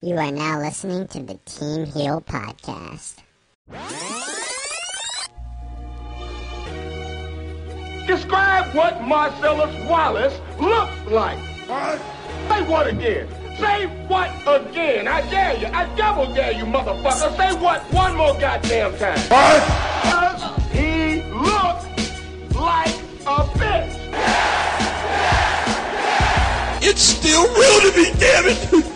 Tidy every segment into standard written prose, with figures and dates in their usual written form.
You are now listening to the Team Heel Podcast. Describe what Marcellus Wallace looks like. What? Say what again? Say what again? I dare you. I double dare you, motherfucker. Say what one more goddamn time. What? He looks like a bitch. It's still real to me, damn it.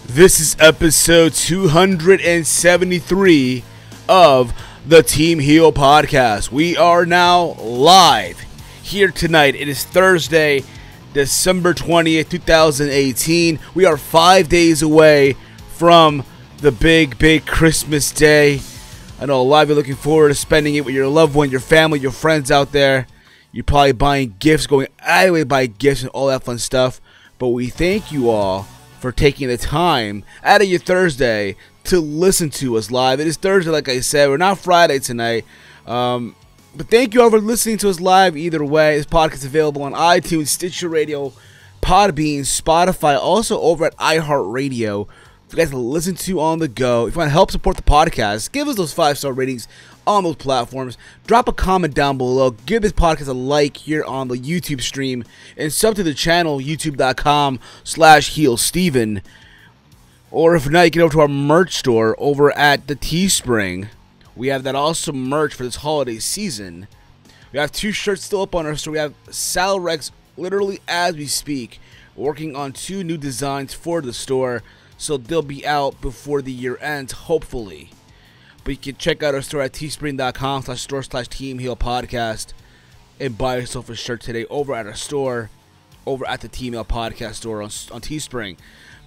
This is episode 273 of the Team Heel Podcast. We are now live here tonight. It is Thursday, December 20th, 2018. We are 5 days away from the big Christmas day. I know a lot of you are looking forward to spending it with your loved one, your family, your friends out there. You're probably buying gifts, going out of your way to buy gifts and all that fun stuff. But we thank you all for taking the time out of your Thursday to listen to us live. It is Thursday, like I said. We're not Friday tonight. But thank you all for listening to us live either way. This podcast is available on iTunes, Stitcher Radio, PODBEAN, Spotify, also over at iHeartRadio. For you guys to listen to on the go. If you want to help support the podcast, give us those 5-star ratings on those platforms. Drop a comment down below. Give this podcast a like here on the YouTube stream. And sub to the channel, youtube.com/HeelSteven. Or if not, you can go to our merch store over at the Teespring. We have that awesome merch for this holiday season. We have 2 shirts still up on our store. We have Salrex, literally as we speak, working on 2 new designs for the store. So they'll be out before the year ends, hopefully. But you can check out our store at teespring.com/store/Team Heel Podcast and buy yourself a shirt today over at our store, over at the Team Heel Podcast store on Teespring.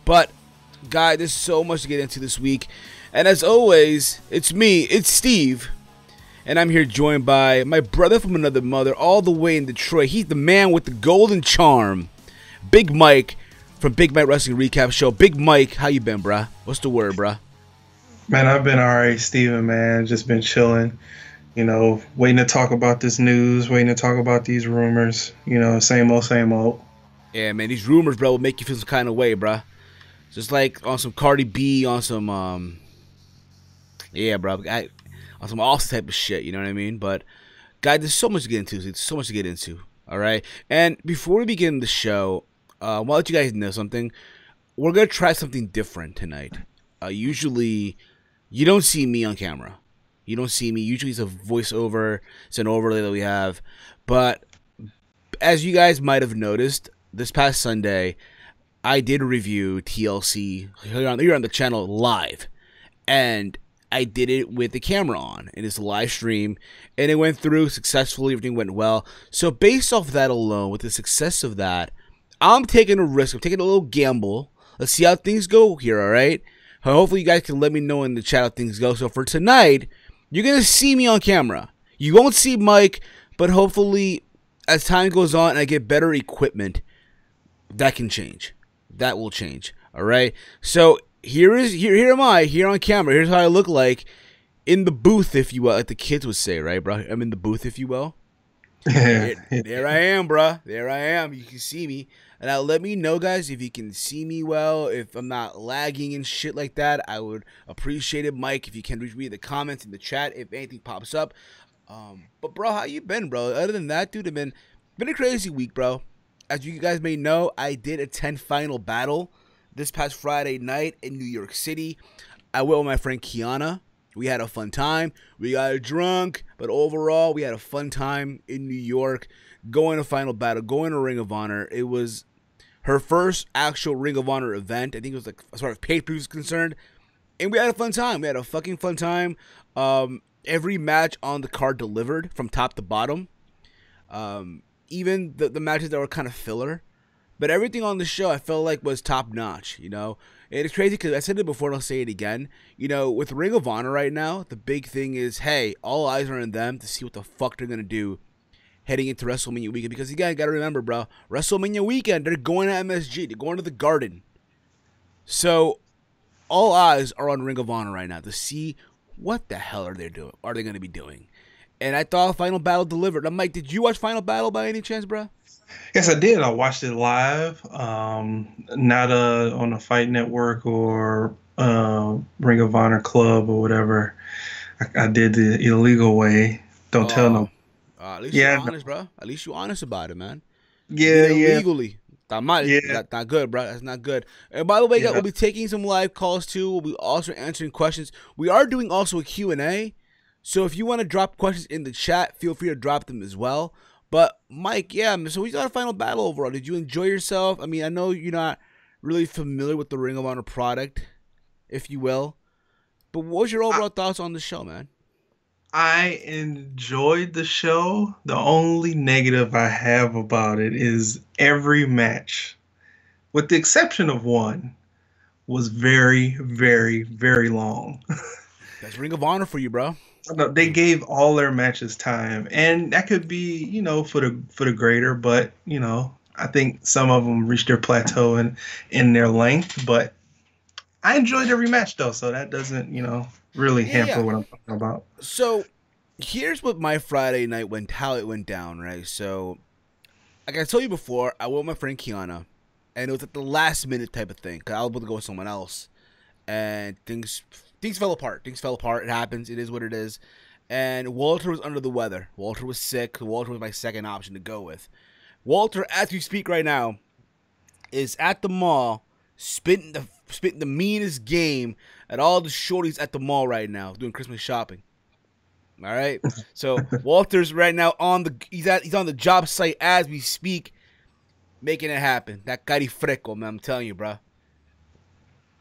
But, guys, there's so much to get into this week. And as always, it's me, it's Steve. And I'm here joined by my brother from another mother, all the way in Detroit. He's the man with the golden charm, Big Mike from Big Mike Wrestling Recap Show. Big Mike, how you been, bruh? What's the word, bruh? Man, I've been alright, Steven, man. Just been chilling, waiting to talk about this news, waiting to talk about these rumors, same old, same old. Yeah, man, these rumors, bro, will make you feel some kind of way, bruh. Just like on some Cardi B, on some, yeah, bro, on some awesome type of shit, you know what I mean? But, guys, there's so much to get into. There's so much to get into, all right? And before we begin the show, I want to let you guys know something. We're going to try something different tonight. Usually, you don't see me on camera. You don't see me. Usually it's a voiceover. It's an overlay that we have. But as you guys might have noticed, this past Sunday, I did review TLC here on the channel live. And I did it with the camera on. And it's a live stream. And it went through successfully. Everything went well. So based off that alone, with the success of that, I'm taking a risk. I'm taking a little gamble. Let's see how things go here, all right? Hopefully you guys can let me know in the chat how things go. So for tonight, you're going to see me on camera. You won't see Mike, but hopefully as time goes on and I get better equipment, that can change. That will change, all right? So here am I, here on camera. Here's how I look like in the booth, if you will, like the kids would say, right, bro? I'm in the booth, if you will. There I am, bro. There I am. You can see me. And now let me know, guys, if you can see me well, if I'm not lagging and shit like that. I would appreciate it, Mike, if you can read the comments in the chat if anything pops up. But, bro, how you been, bro? Other than that, dude, it's been a crazy week, bro. As you guys may know, I did attend Final Battle this past Friday night in New York City. I went with my friend Kiana. We had a fun time. We got drunk, but overall, we had a fun time in New York, going to Final Battle, going to Ring of Honor. It was her first actual Ring of Honor event. I think it was like as far as pay-per-view is concerned, and we had a fun time. We had a fucking fun time. Every match on the card delivered from top to bottom. Even the matches that were kind of filler. But everything on the show I felt like was top notch, you know. And it's crazy because I said it before and I'll say it again. You know, with Ring of Honor right now, the big thing is, hey, all eyes are on them to see what the fuck they're going to do heading into WrestleMania weekend. Because, again, you got to remember, bro, WrestleMania weekend, they're going to MSG. They're going to the Garden. So, all eyes are on Ring of Honor right now to see what the hell are they doing? Are they going to be doing? And I thought Final Battle delivered. I'm like, did you watch Final Battle by any chance, bro? Yes, I did. I watched it live, not on a Fight Network or Ring of Honor Club or whatever. I did the illegal way. Don't tell no. At least you're honest, bro. At least you're honest about it, man. Yeah. Illegally. That's not good, bro. That's not good. And by the way, we'll be taking some live calls too. We'll be also answering questions. We are doing also a Q&A. So if you want to drop questions in the chat, feel free to drop them as well. But, Mike, so we got a Final Battle overall. Did you enjoy yourself? I mean, I know you're not really familiar with the Ring of Honor product, if you will. But what was your overall thoughts on the show, man? I enjoyed the show. The only negative I have about it is every match, with the exception of one, was very, very, very long. That's Ring of Honor for you, bro. No, they gave all their matches time, and that could be, you know, for the greater. But you know, I think some of them reached their plateau in their length. But I enjoyed every match though, so that doesn't, you know, really hamper what I'm talking about. So here's what my Friday night how it went down, right? So, like I told you before, I went with my friend Kiana, and it was at the last minute type of thing because I was able to go with someone else, and things fell apart. It happens. It is what it is. And Walter was under the weather. Walter was sick. Walter was my second option to go with. Walter, as we speak right now, is at the mall spitting the meanest game at all the shorties at the mall right now doing Christmas shopping. All right. So Walter's right now he's on the job site as we speak, making it happen. That cari freco, man. I'm telling you, bro.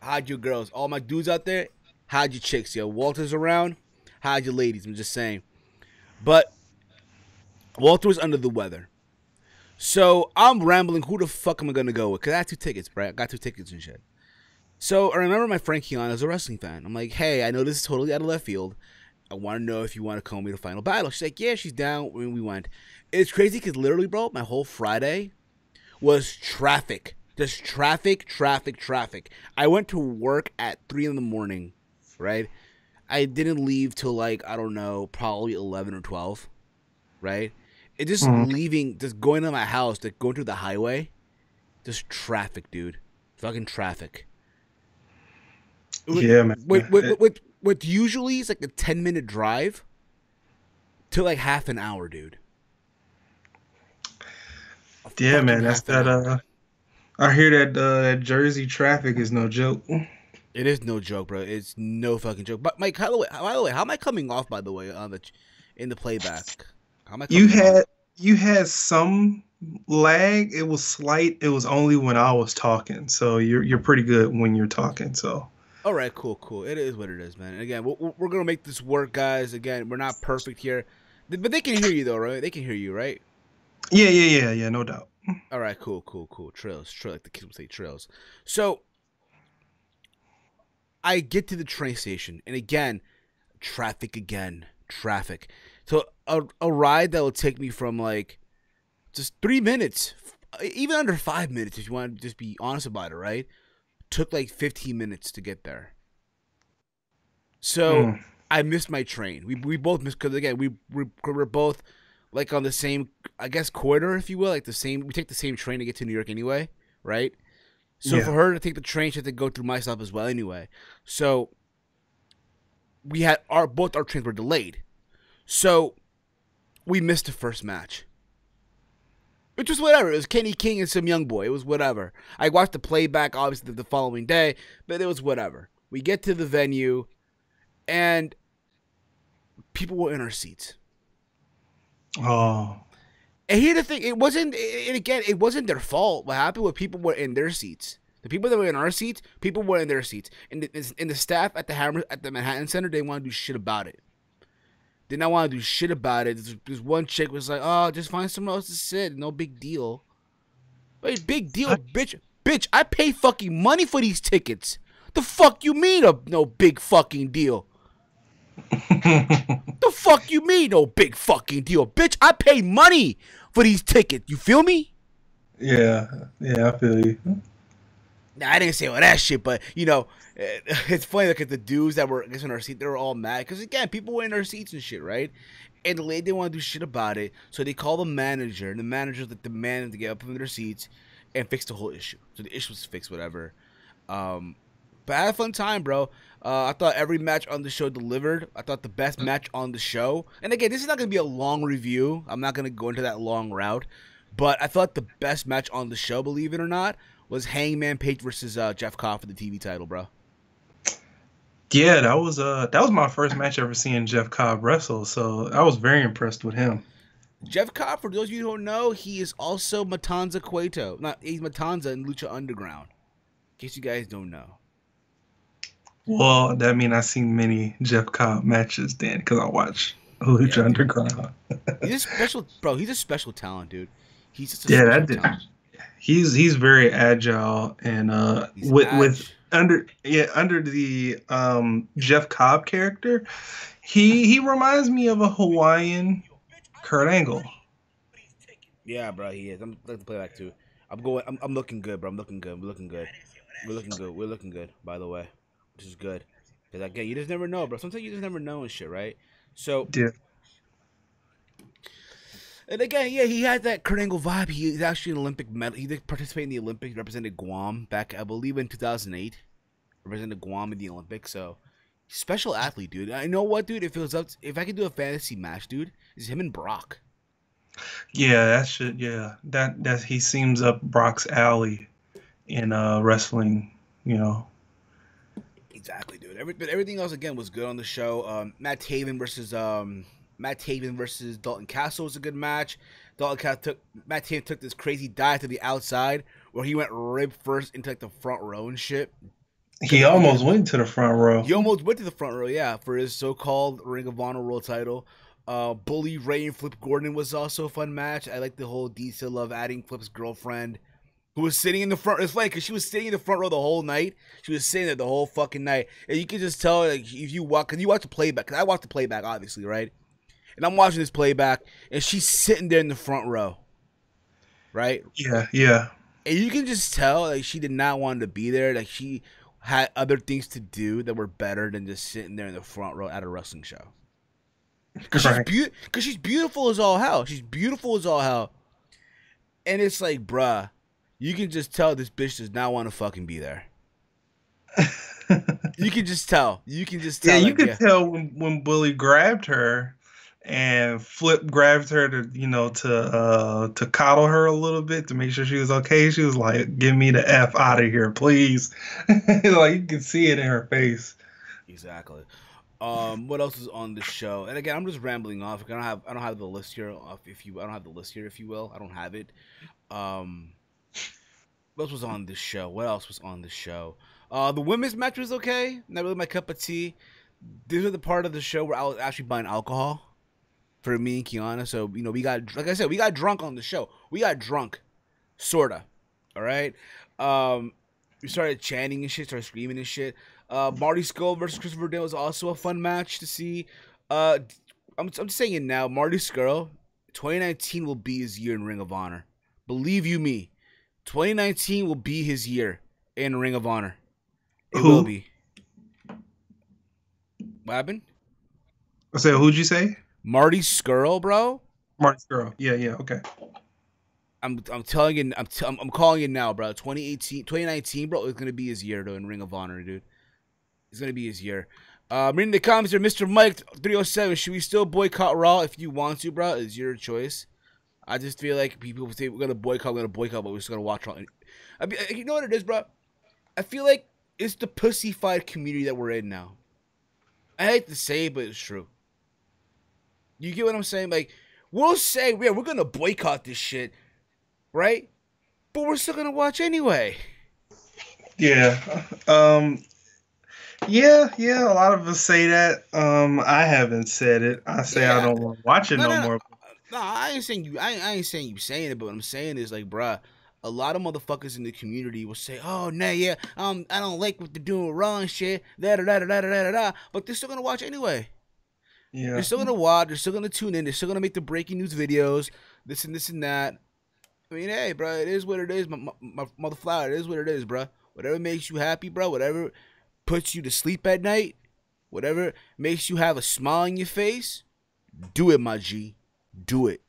Hide your girls. All my dudes out there, hide your chicks, yo. Walter's around, hide your ladies. I'm just saying. But Walter was under the weather. So I'm rambling. Who the fuck am I going to go with? Because I had 2 tickets, right? I got 2 tickets and shit. So I remember my friend Kiana is a wrestling fan. I'm like, hey, I know this is totally out of left field. I want to know if you want to come with me to Final Battle. She's like, yeah, she's down. When we went. It's crazy because literally, bro, my whole Friday was traffic. Just traffic. I went to work at 3 in the morning, right? I didn't leave till like, I don't know, probably 11 or 12, right? It just leaving, just going to my house, like going through the highway, just traffic, dude. Fucking traffic. Yeah, man. What usually is like a 10-minute drive to like half an hour, dude. Yeah, man. That's that. I hear that Jersey traffic is no joke. It is no joke, bro. It's no fucking joke. But Mike, by the way, how am I coming off? By the way, in the playback, how am I? You had some lag. It was slight. It was only when I was talking. So you're pretty good when you're talking. So. All right, cool. It is what it is, man. And again, we're gonna make this work, guys. Again, we're not perfect here, but they can hear you though, right? They can hear you, right? Yeah. No doubt. All right, cool. Trails, like the kids would say, trails. So I get to the train station, and again, traffic. So a ride that will take me from like just 3 minutes, even under 5 minutes, if you want to just be honest about it, right? Took like 15 minutes to get there. So I missed my train. We both missed because again we're both like on the same, I guess, corridor, if you will, like the same. We take the same train to get to New York anyway, right? So for her to take the train, she had to go through my stop as well anyway. So we had both our trains were delayed. So we missed the first match. Which was whatever. It was Kenny King and some young boy. It was whatever. I watched the playback, obviously, the following day, but it was whatever. We get to the venue, and people were in our seats. Oh. And here's the thing. It wasn't, and again, it wasn't their fault. What happened was people were in their seats. The people that were in our seats, people were in their seats. And the staff at the Manhattan Center, they didn't want to do shit about it. Did not want to do shit about it. This one chick was like, "Oh, just find somewhere else to sit. No big deal." Wait, big deal, bitch. Bitch, I pay fucking money for these tickets. The fuck you mean no big fucking deal? The fuck you mean no big fucking deal? Bitch, I pay money for these tickets. You feel me? Yeah, I feel you. Nah, I didn't say all that shit, but, you know, it's funny. Look at the dudes that were in our seat. They were all mad. Because, again, people were in their seats and shit, right? And the lady didn't want to do shit about it. So they called the manager. And the manager demanded to get up from their seats and fix the whole issue. So the issue was fixed, whatever. But I had a fun time, bro. I thought every match on the show delivered. I thought the best match on the show. And, again, this is not going to be a long review. I'm not going to go into that long route. But I thought the best match on the show, believe it or not, was Hangman Page versus Jeff Cobb for the TV title, bro. Yeah, that was my first match ever seeing Jeff Cobb wrestle, so I was very impressed with him. Jeff Cobb, for those of you who don't know, he is also Matanza Cueto. He's Matanza in Lucha Underground. In case you guys don't know. Well, that means I've seen many Jeff Cobb matches then, because I watch Lucha Underground. He's a special, bro. He's a special talent, dude. He's just a special talent. He's very agile and under the Jeff Cobb character, he reminds me of a Hawaiian Kurt Angle. Yeah, bro, he is. I'm looking to play back too. I'm looking good, bro. I'm looking good. We're looking good. We're looking good, by the way, which is good. Because again, you just never know, bro. Sometimes you just never know and shit, right? So yeah. And again, yeah, he had that Kurt Angle vibe. He's actually an Olympic medal. He did participate in the Olympics. He represented Guam back, I believe, in 2008. Represented Guam in the Olympics. So, special athlete, dude. I know what, dude. If I could do a fantasy match, dude, it's him and Brock. Yeah, that should. Yeah, that he seems up Brock's alley in wrestling. You know. Exactly, dude. Everything else again was good on the show. Matt Taven versus Dalton Castle was a good match. Matt Taven took this crazy dive to the outside where he went rib first into like the front row and shit. He almost went to the front row. He almost went to the front row, yeah, for his so-called Ring of Honor World title. Bully Ray and Flip Gordon was also a fun match. I like the whole detail of adding Flip's girlfriend, who was sitting in the front. It's funny because she was sitting in the front row the whole night. She was sitting there the whole fucking night, and you can just tell, like, if you watch, cause you watch the playback. Cause I watched the playback, obviously, right? And I'm watching this playback, and she's sitting there in the front row, right? Yeah. And you can just tell, like, she did not want to be there. Like, she had other things to do that were better than just sitting there in the front row at a wrestling show. Because she's beautiful as all hell. She's beautiful as all hell. And it's like, bruh, you can just tell this bitch does not want to fucking be there. You can just tell. You can just tell. Yeah, you could tell when Bully grabbed her and Flip grabbed her to coddle her a little bit to make sure she was okay. She was like, "Get me the F out of here, please." Like, you can see it in her face. Exactly. What else is on the show? And again, I'm just rambling off. I don't have the list here. I don't have the list here, if you will. I don't have it. What else was on this show? The women's match was okay. Not really my cup of tea. These are the part of the show where I was actually buying alcohol for me and Kiana. So, you know, we got drunk on the show. We got drunk. Sorta. All right? We started chanting and shit, started screaming and shit. Marty Scurll versus Christopher Dale was also a fun match to see. I'm just saying it now. Marty Scurll, 2019 will be his year in Ring of Honor. Believe you me, 2019 will be his year in Ring of Honor. It will be. What happened? I said, who'd you say? Marty Scurll, bro. Marty Scurll. Yeah, okay. I'm telling you, I'm calling it now, bro. 2019, bro, is gonna be his year though in Ring of Honor, dude. It's gonna be his year. Reading the comments here, Mr. Mike 307. Should we still boycott Raw if you want to, bro? It's your choice. I just feel like people say we're gonna boycott, but we're just gonna watch all. I mean, you know what it is, bro? I feel like it's the pussyfied community that we're in now. I hate to say it, but it's true. You get what I'm saying? Like, we'll say, yeah, we're gonna boycott this shit, right? But we're still gonna watch anyway. Yeah. Yeah. A lot of us say that. I haven't said it. I say I don't want to watch it no more. No, I ain't saying you. I ain't saying you saying it. But what I'm saying is like, bruh, a lot of motherfuckers in the community will say, "Oh, nah, yeah, I don't like what they're doing wrong, shit." Da da da da da da da. But they're still gonna watch anyway. Yeah. They're still gonna watch. They're still gonna tune in. They're still gonna make the breaking news videos. This and that. I mean, hey, bro, it is what it is. My mother flower, it is what it is, bro. Whatever makes you happy, bro. Whatever puts you to sleep at night. Whatever makes you have a smile on your face. Do it, my G. Do it.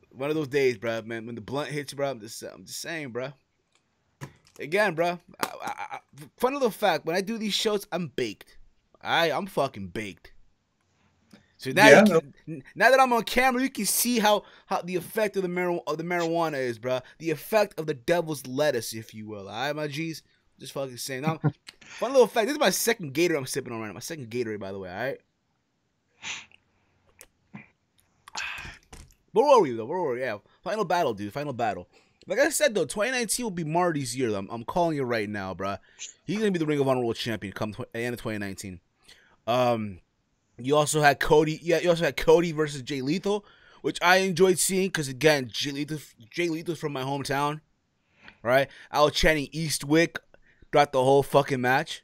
One of those days, bro, man. When the blunt hits, bro, I'm just saying, bro. Again, bro. Fun little fact: when I do these shows, I'm baked. I'm fucking baked. So now, now that I'm on camera, you can see how the effect of the marijuana is, bro. The effect of the devil's lettuce, if you will. All right, my G's. Just fucking saying. Now, fun little fact: this is my second Gatorade I'm sipping on right now. My second Gatorade, by the way. All right. Where were we, though? Where were we? Yeah, final battle, dude. Final battle. Like I said, though, 2019 will be Marty's year. I'm calling it right now, bro. He's gonna be the Ring of Honor World Champion come the end of 2019. You also had Cody. Yeah, you also had Cody versus Jay Lethal, which I enjoyed seeing because again, Jay Lethal's from my hometown, right? I was chanting Eastwick throughout the whole fucking match.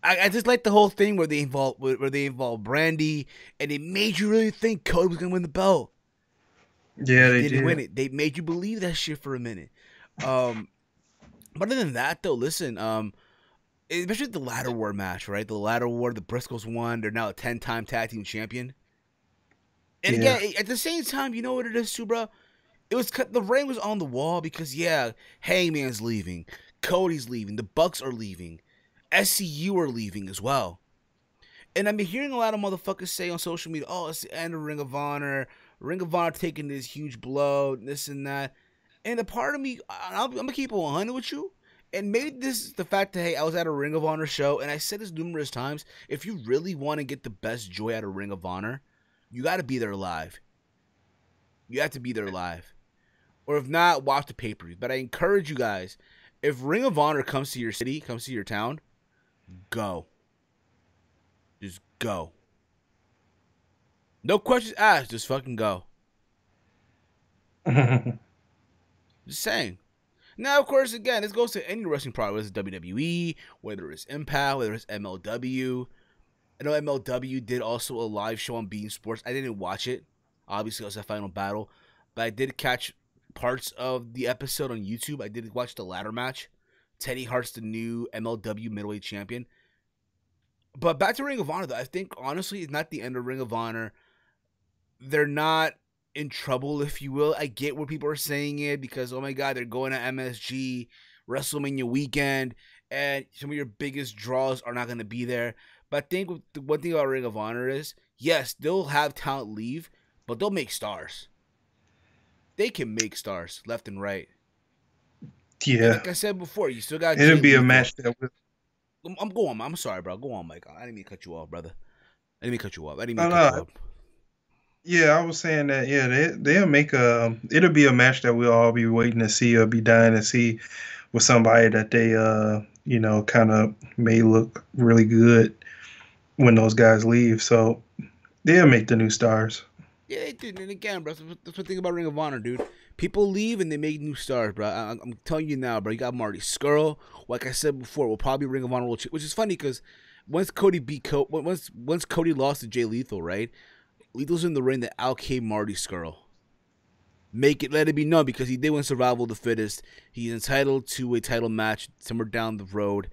I just like the whole thing where they involve Brandy, and they made you really think Cody was gonna win the belt. Yeah, they did win it. They made you believe that shit for a minute. But other than that, though, listen, especially the ladder war match, right? The ladder war, the Briscoes won. They're now a 10-time tag team champion. And again, at the same time, you know what it is too, bro? It was the ring was on the wall because Hangman's leaving, Cody's leaving, the Bucks are leaving. SCU are leaving as well. And I've been hearing a lot of motherfuckers say on social media, oh, it's the end of Ring of Honor. Ring of Honor taking this huge blow, this and that. And a part of me, I'm going to keep it 100 with you. And maybe this is the fact that, hey, I was at a Ring of Honor show, and I said this numerous times. If you really want to get the best joy out of Ring of Honor, you got to be there live. You have to be there live. Or if not, watch the pay-per-view. But I encourage you guys, if Ring of Honor comes to your city, comes to your town, go. Just go. No questions asked. Just fucking go. Just saying. Now, of course, again, this goes to any wrestling product, whether it's WWE, whether it's Impact, whether it's MLW. I know MLW did also a live show on Bein Sports. I didn't watch it. Obviously, it was a final battle. But I did catch parts of the episode on YouTube. I did watch the ladder match. Teddy Hart's the new MLW middleweight champion. But back to Ring of Honor, though. I think, honestly, it's not the end of Ring of Honor. They're not in trouble, if you will. I get where people are saying it because, oh my God, they're going to MSG, WrestleMania weekend, and some of your biggest draws are not going to be there. But I think the one thing about Ring of Honor is, yes, they'll have talent leave, but they'll make stars. They can make stars left and right. Yeah. And like I said before, you still got. It'll be a match that will. I'm going. I'm sorry, bro. Go on, Mike. I didn't mean to cut you off, brother. I didn't mean to cut you off. Yeah, I was saying that. Yeah, they'll make a. It'll be a match that we'll all be waiting to see or be dying to see with somebody that they kind of may look really good when those guys leave. So they'll make the new stars. Yeah, they did. And again, bro, that's the thing about Ring of Honor, dude. People leave and they make new stars, bro. I'm telling you now, bro. You got Marty Scurll. Like I said before, will probably Ring of Honor World Champion, which is funny because once Cody lost to Jay Lethal, right? Lethal's in the ring that outcame Marty Scurll. Let it be known because he did win Survival of the Fittest. He's entitled to a title match somewhere down the road.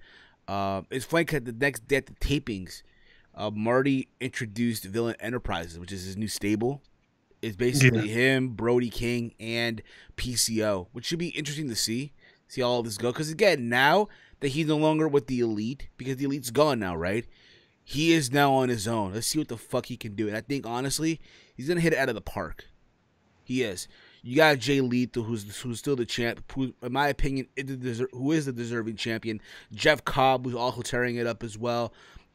It's funny because the next day at the tapings, Marty introduced Villain Enterprises, which is his new stable. It's basically him, Brody King, and PCO, which should be interesting to see how all this go. Because again, now that he's no longer with the Elite, because the Elite's gone now, right? He is now on his own. Let's see what the fuck he can do. And I think, honestly, he's going to hit it out of the park. He is. You got Jay Lethal, who's still the champ, who, in my opinion, who is the deserving champion. Jeff Cobb, who's also tearing it up as well.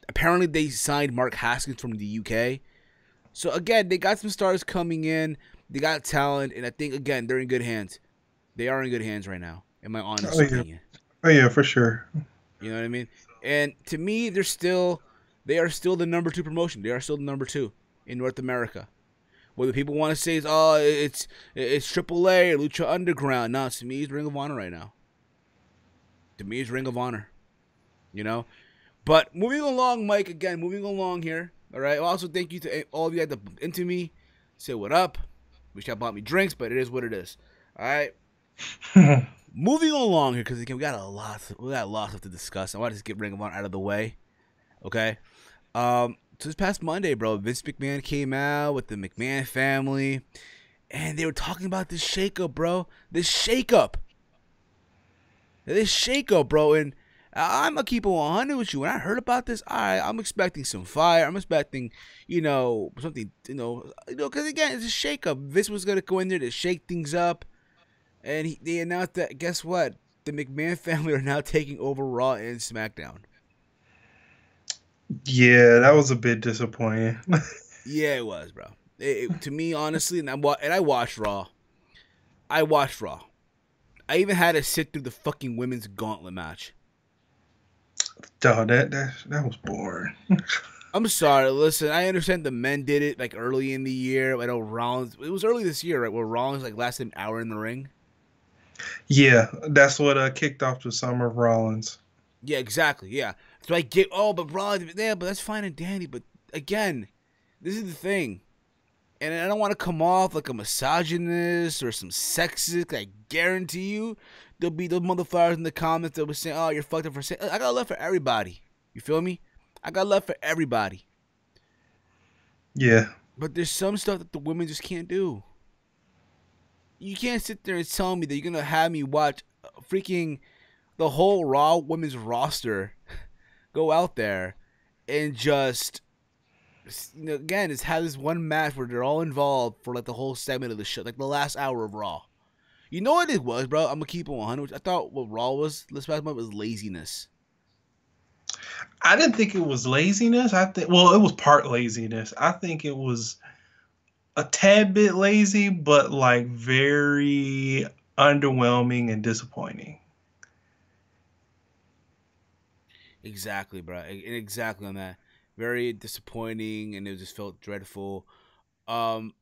Apparently, they signed Mark Haskins from the UK. So, again, they got some stars coming in. They got talent. And I think, again, they're in good hands. They are in good hands right now, in my honest opinion. Oh, yeah, for sure. You know what I mean? And to me, they are still the number 2 promotion. They are still the number 2 in North America. Whether people want to say it's AAA or Lucha Underground. No, to me, it's Ring of Honor right now. To me, it's Ring of Honor. You know? But moving along, Mike, again, moving along here. All right? Also, thank you to all of you that bump into me. Say what up. Wish y'all bought me drinks, but it is what it is. All right? Moving along here, because again, we got a lot stuff to discuss. I want to just get Ring of Honor out of the way. Okay? So this past Monday, bro, Vince McMahon came out with the McMahon family, and they were talking about this shakeup, bro. This shakeup, bro. And I'm gonna keep it 100 with you. When I heard about this, I'm expecting some fire. I'm expecting, something, because again, it's a shakeup. Vince was gonna go in there to shake things up, and they announced that. Guess what? The McMahon family are now taking over Raw and SmackDown. Yeah, that was a bit disappointing. Yeah, it was, bro. To me, honestly, and I watched Raw. I even had to sit through the fucking women's gauntlet match. Dog, that was boring. I'm sorry. Listen, I understand the men did it like early in the year. I know Rollins. It was early this year, right? Where Rollins like lasted an hour in the ring. Yeah, that's what kicked off the summer of Rollins. Yeah, exactly. Yeah. So I get, but Rollins, yeah, but that's fine and dandy. But again, this is the thing. And I don't want to come off like a misogynist or some sexist. I guarantee you, there'll be those motherfuckers in the comments that will say, oh, you're fucked up for saying. I got love for everybody. You feel me? I got love for everybody. Yeah. But there's some stuff that the women just can't do. You can't sit there and tell me that you're going to have me watch freaking the whole Raw women's roster go out there and just, again, just have this one match where they're all involved for like the whole segment of the show, like the last hour of Raw. You know what it was, bro? I'm gonna keep it 100. I thought what Raw was this past month was laziness. I didn't think it was laziness. It was part laziness. I think it was a tad bit lazy, but like very underwhelming and disappointing. Exactly, bro. Exactly on that. Very disappointing, and it just felt dreadful. Again,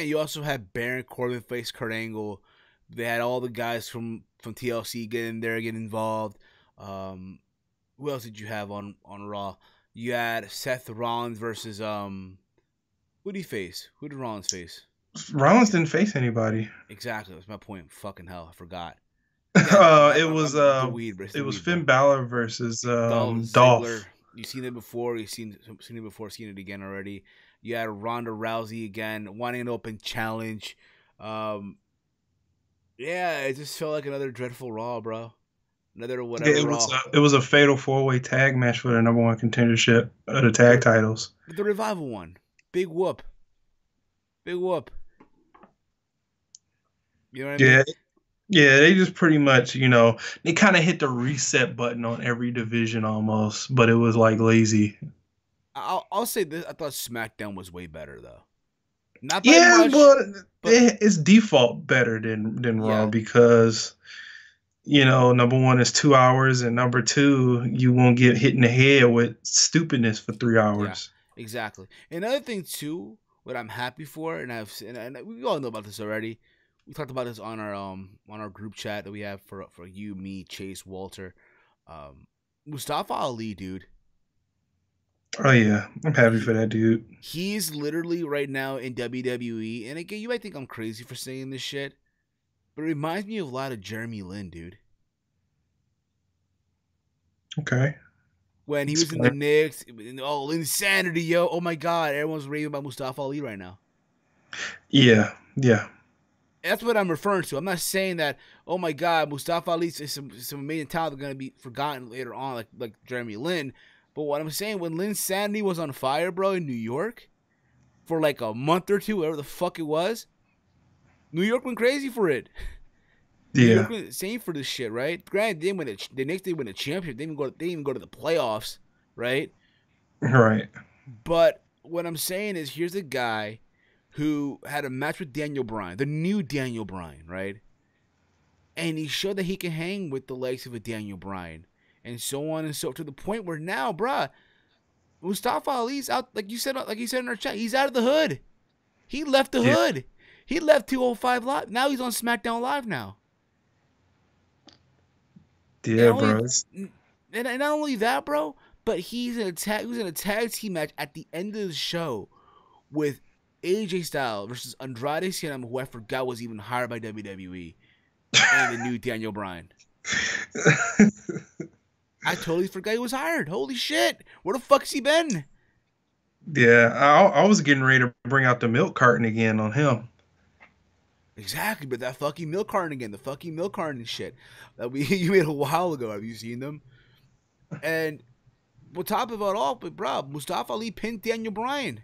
you also had Baron Corbin face Kurt Angle. They had all the guys from TLC get in there, get involved. Who else did you have on Raw? You had Seth Rollins versus who did he face? Who did Rollins face? Rollins didn't face anybody. Exactly, that's my point. Fucking hell, I forgot. It was Finn Balor versus Dolph. You've seen it before. You've seen it before. Seen it again already. You had Ronda Rousey again wanting an open challenge. Yeah, it just felt like another dreadful Raw, bro. Another whatever Raw. It was a fatal 4-way tag match for the number 1 contendership of the tag titles. The Revival one. Big whoop. Big whoop. You know what I mean? Yeah, they just pretty much, they kind of hit the reset button on every division almost, but it was like lazy. I'll say this: I thought SmackDown was way better though. Not by much, but it's default better than Raw because, number 1 is 2 hours, and number 2, you won't get hit in the head with stupidness for 3 hours. Yeah, exactly. Another thing too, what I'm happy for, and we all know about this already. We talked about this on our group chat that we have for you, me, Chase, Walter, Mustafa Ali, dude. Oh yeah, I'm happy for that dude. He's literally right now in WWE, and again, you might think I'm crazy for saying this shit, but it reminds me of a lot of Jeremy Lin, dude. Okay. When he was in the Knicks, insanity, yo! Oh my God, everyone's raving about Mustafa Ali right now. Yeah. That's what I'm referring to. I'm not saying that, oh my God, Mustafa Ali is some amazing talent that's going to be forgotten later on, like Jeremy Lin. But what I'm saying, when Lynn Sandy was on fire, bro, in New York, for like a month or two, whatever the fuck it was, New York went crazy for it. New York went insane for this shit, right? Granted, they didn't win the next day win a championship. They didn't even go to the playoffs, right? Right. But what I'm saying is, here's a guy who had a match with Daniel Bryan, the new Daniel Bryan, right? And he showed that he can hang with the likes of a Daniel Bryan, and so on and so, to the point where now, bruh, Mustafa Ali's out, like you said in our chat, he's out of the hood. He left the hood. He left 205 Live. Now he's on SmackDown Live now. Yeah, bro. And not only that, bro, but he was in a tag team match at the end of the show with AJ Styles versus Andrade Cien, who I forgot was even hired by WWE, and the new Daniel Bryan. I totally forgot he was hired. Holy shit. Where the fuck has he been? Yeah, I was getting ready to bring out the milk carton again on him. Exactly, but that fucking milk carton again, the fucking milk carton shit that you made a while ago. Have you seen them? And on top of it all, but bro, Mustafa Ali pinned Daniel Bryan.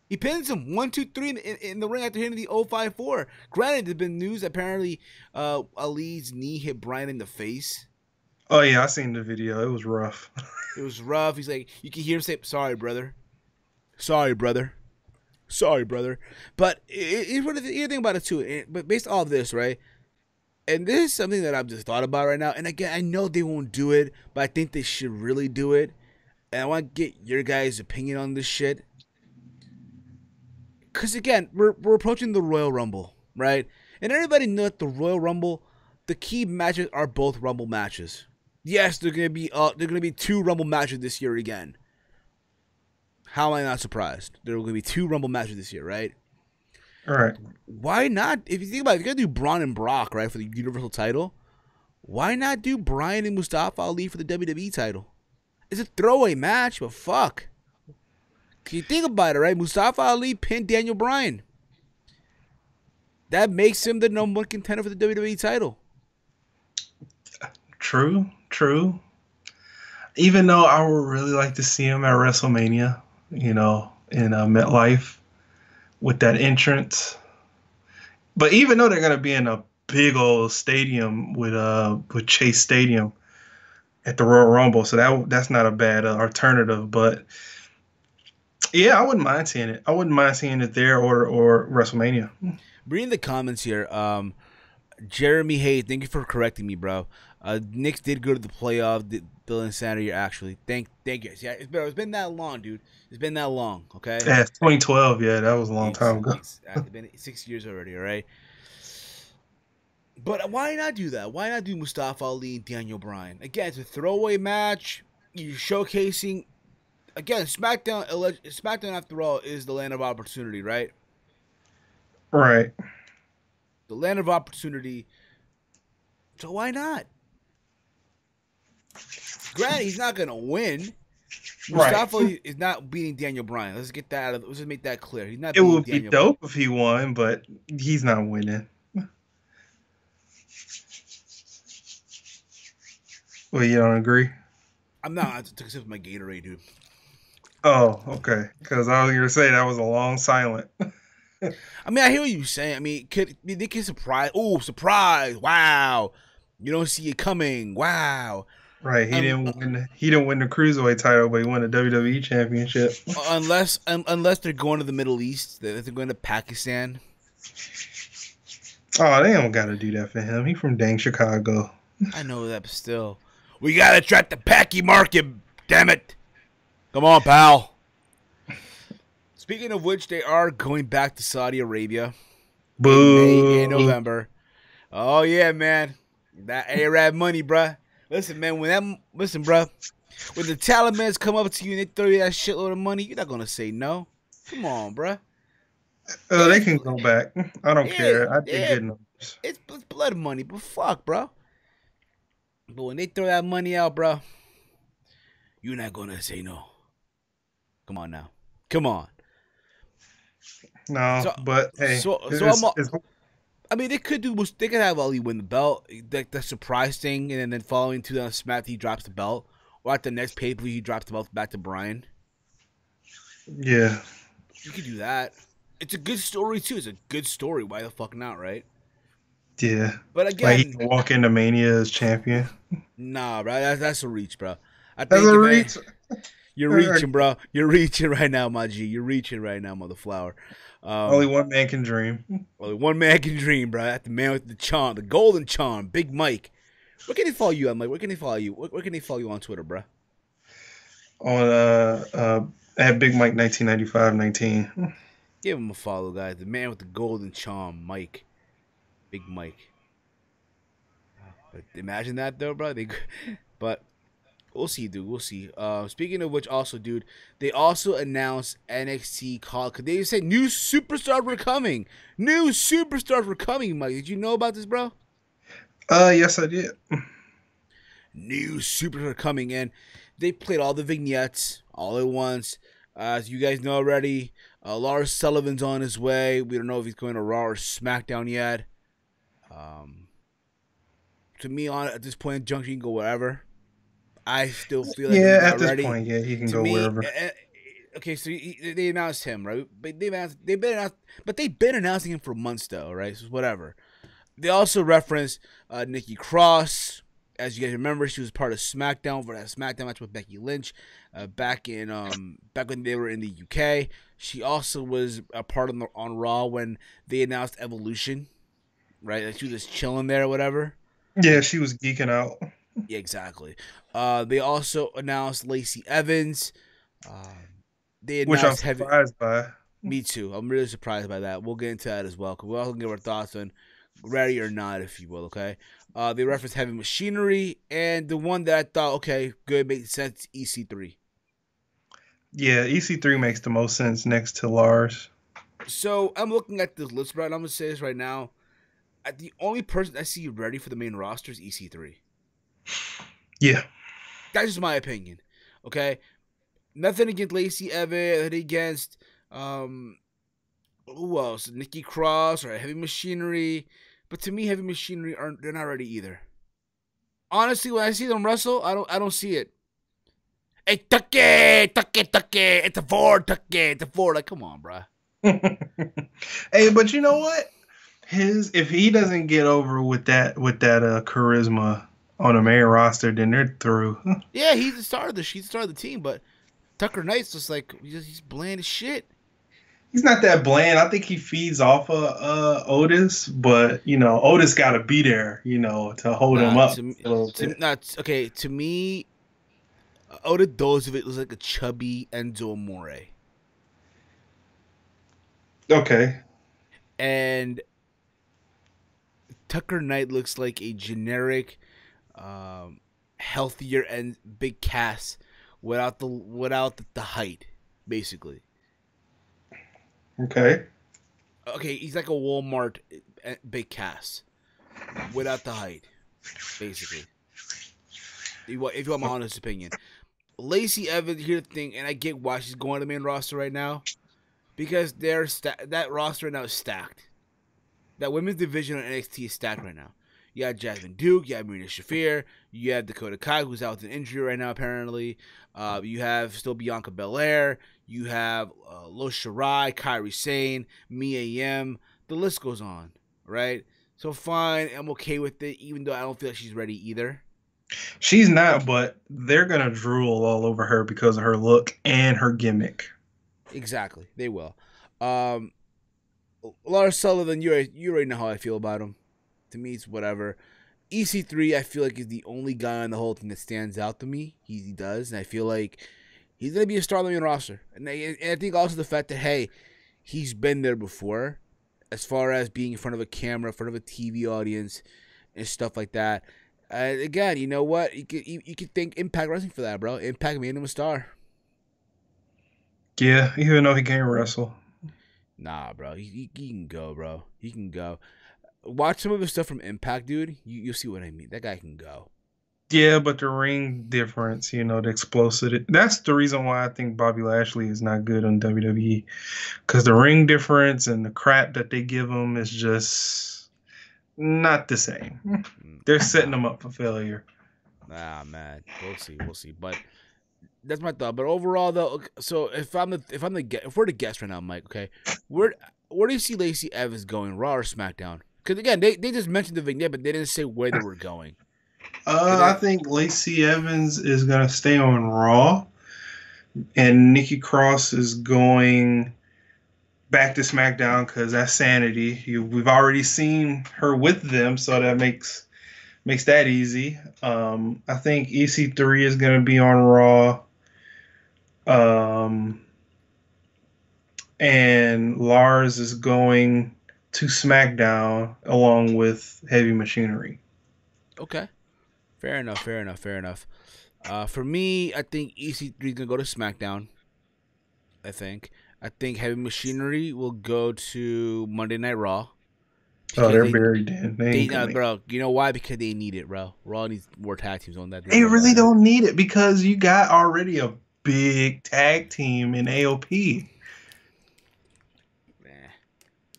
He pins him 1, 2, 3 in the ring after hitting the 054. Granted, there's been news apparently Ali's knee hit Bryan in the face. Oh yeah, I seen the video. It was rough. It was rough. He's like, you can hear him say, "Sorry, brother. Sorry, brother. Sorry, brother." But here's the thing about it too. But based off this, right? And this is something that I've just thought about right now. And again, I know they won't do it, but I think they should really do it. And I want to get your guys' opinion on this shit. Because again, we're approaching the Royal Rumble, right? And everybody knows that the Royal Rumble, the key matches are both Rumble matches. Yes, they're gonna be 2 Rumble matches this year again. How am I not surprised? There are gonna be 2 Rumble matches this year, right? All right. Why not? If you think about it, if you're gonna do Braun and Brock, right, for the Universal title, why not do Bryan and Mustafa Ali for the WWE title? It's a throwaway match, but fuck. Can you think about it, right? Mustafa Ali pinned Daniel Bryan. That makes him the #1 contender for the WWE title. True. Even though I would really like to see him at WrestleMania, in MetLife with that entrance. But even though they're gonna be in a big old stadium with Chase Stadium at the Royal Rumble, so that's not a bad alternative. But yeah, I wouldn't mind seeing it. I wouldn't mind seeing it there or WrestleMania. Reading the comments here, Jeremy, hey, thank you for correcting me, bro. Knicks did go to the playoff. The insanity, actually. Thank you. Yeah, it's been that long, dude. It's been that long. Okay. Yeah, 2012. Yeah, that was a long time ago. It's been 6 years already. All right. But why not do that? Why not do Mustafa Ali and Daniel Bryan? Again, it's a throwaway match. You're showcasing. Again, SmackDown after all is the land of opportunity, right? Right. The land of opportunity. So why not? Granted, he's not gonna win. Mustafa Ali is not beating Daniel Bryan. Let's get that let's just make that clear. He's not. It would be Daniel dope if he won, but he's not winning. Well, you don't agree? I'm not. I took a sip of my Gatorade, dude. Oh, okay. Because I was gonna say that was a long silent. I mean, I hear what you're saying. I mean, they could surprise. Oh, surprise! Wow, you don't see it coming. Wow. Right, he didn't win the Cruiserweight title, but he won the WWE Championship. Unless they're going to the Middle East, they're going to Pakistan. Oh, they don't gotta do that for him. He from dang Chicago. I know that, but still, we gotta attract the Packy market. Damn it! Come on, pal. Speaking of which, they are going back to Saudi Arabia. Boo! In November. Oh yeah, man, that Arab money, bruh. Listen, man, when the Taliban's come up to you and they throw you that shitload of money, you're not gonna say no. Come on, bruh. They can go back. I don't care. I did good numbers. It's blood money, but fuck, bro. But when they throw that money out, bro, you're not gonna say no. Come on now. Come on. No, but hey, I mean, they could have Ali win the belt, like the surprise thing, and then following to the smack, he drops the belt, at the next pay per view he drops the belt back to Bryan. Yeah. You could do that. It's a good story too. It's a good story. Why the fuck not, right? Yeah. But Like again, he can walk into Mania as champion. nah, bro. That's a reach, bro. I That's think a reach. You're reaching, bro. You're reaching right now, my G. You're reaching right now, mother flower. Only one man can dream. Only one man can dream, bro. That's the man with the charm, the golden charm, Big Mike. Where can they follow you on, Mike? Where can they follow you? Where can they follow you on Twitter, bro? On at Big Mike 1995-19. Give him a follow, guys. The man with the golden charm, Mike. Big Mike. But imagine that, though, bro. But we'll see, dude. We'll see. Speaking of which, also, dude, they also announced NXT call. Cause they said new superstars were coming. New superstars were coming, Mike. Did you know about this, bro? Yes, I did. New superstars are coming in. They played all the vignettes all at once. As you guys know already, Lars Sullivan's on his way. We don't know if he's going to Raw or SmackDown yet. To me, at this point in junction, you can go wherever. I still feel like at this point, yeah, he can go wherever. Okay, so they announced him, right? But they've been announcing him for months, though, right? So whatever. They also referenced Nikki Cross. As you guys remember, she was part of SmackDown for that SmackDown match with Becky Lynch back when they were in the UK. She also was a part on Raw when they announced Evolution, right? Like she was just chilling there or whatever. Yeah, she was geeking out. Yeah, exactly. They also announced Lacey Evans. Which I'm surprised by. Me too. I'm really surprised by that. We'll get into that as well. Because we'll also give our thoughts on ready or not, if you will, okay? They referenced Heavy Machinery. And the one that I thought, okay, good, makes sense, EC3. Yeah, EC3 makes the most sense next to Lars. So I'm looking at this list, right? I'm going to say this right now. The only person I see ready for the main roster is EC3. Yeah. That's just my opinion. Okay? Nothing against Lacey Evans, nothing against who else? Nikki Cross or Heavy Machinery. But to me, Heavy Machinery they're not ready either. Honestly, when I see them wrestle, I don't see it. Hey, tuck it. It's a Ford, tuck it. It's a Ford. Like, come on, bro. Hey, but you know what? If he doesn't get over with that charisma on a main roster, then they're through. Yeah, he's the star of the team, but Tucker Knight's just like he's bland as shit. He's not that bland. I think he feeds off of Otis, but Otis got to be there, to hold him up. To me, Otis Dozovic looks like a chubby Enzo Amore. Okay. And Tucker Knight looks like a generic, healthier and big Cass without the height, basically. Okay, he's like a Walmart big Cass without the height, basically. If you want my honest opinion, Lacey Evans. Here's the thing, and I get why she's going to the main roster right now, because that roster right now is stacked. That women's division on NXT is stacked right now. You have Jasmine Duke, you have Marina Shafir, you have Dakota Kai, who's out with an injury right now, apparently. You have still Bianca Belair. You have Lo Shirai, Kairi Sane, Mia Yim. The list goes on, right? So fine, I'm okay with it, even though I don't feel like she's ready either. She's not, but they're going to drool all over her because of her look and her gimmick. Exactly, they will. Lars Sullivan, you already know how I feel about him. To me, it's whatever. EC3, I feel like, is the only guy on the whole thing that stands out to me. He does, and I feel like he's going to be a star on the main roster. And I think also the fact that, hey, he's been there before, as far as being in front of a camera, in front of a TV audience, and stuff like that. Again, you know what? You could thank Impact Wrestling for that, bro. Impact made him a star. Yeah, even though he can't wrestle. Nah, bro. He can go, bro. He can go. Watch some of his stuff from Impact, dude. You'll see what I mean. That guy can go. Yeah, but the ring difference, the explosive. That's the reason why I think Bobby Lashley is not good on WWE. Because the ring difference and the crap that they give him is just not the same. They're setting him up for failure. Ah, man, we'll see. But that's my thought. But overall, though, so if we're the guest right now, Mike, okay, where do you see Lacey Evans going, Raw or SmackDown? Because again, they just mentioned the vignette, but they didn't say where they were going. I think Lacey Evans is gonna stay on Raw, and Nikki Cross is going back to SmackDown because that's sanity. We've already seen her with them, so that makes that easy. I think EC3 is going to be on Raw, and Lars is going to SmackDown along with Heavy Machinery. Okay, fair enough. For me, I think EC3 is gonna go to SmackDown. I think Heavy Machinery will go to Monday Night Raw. Oh, they're buried in. Bro, you know why? Because they need it, bro. Raw needs more tag teams on that. They really don't need it because you got already a big tag team in AOP.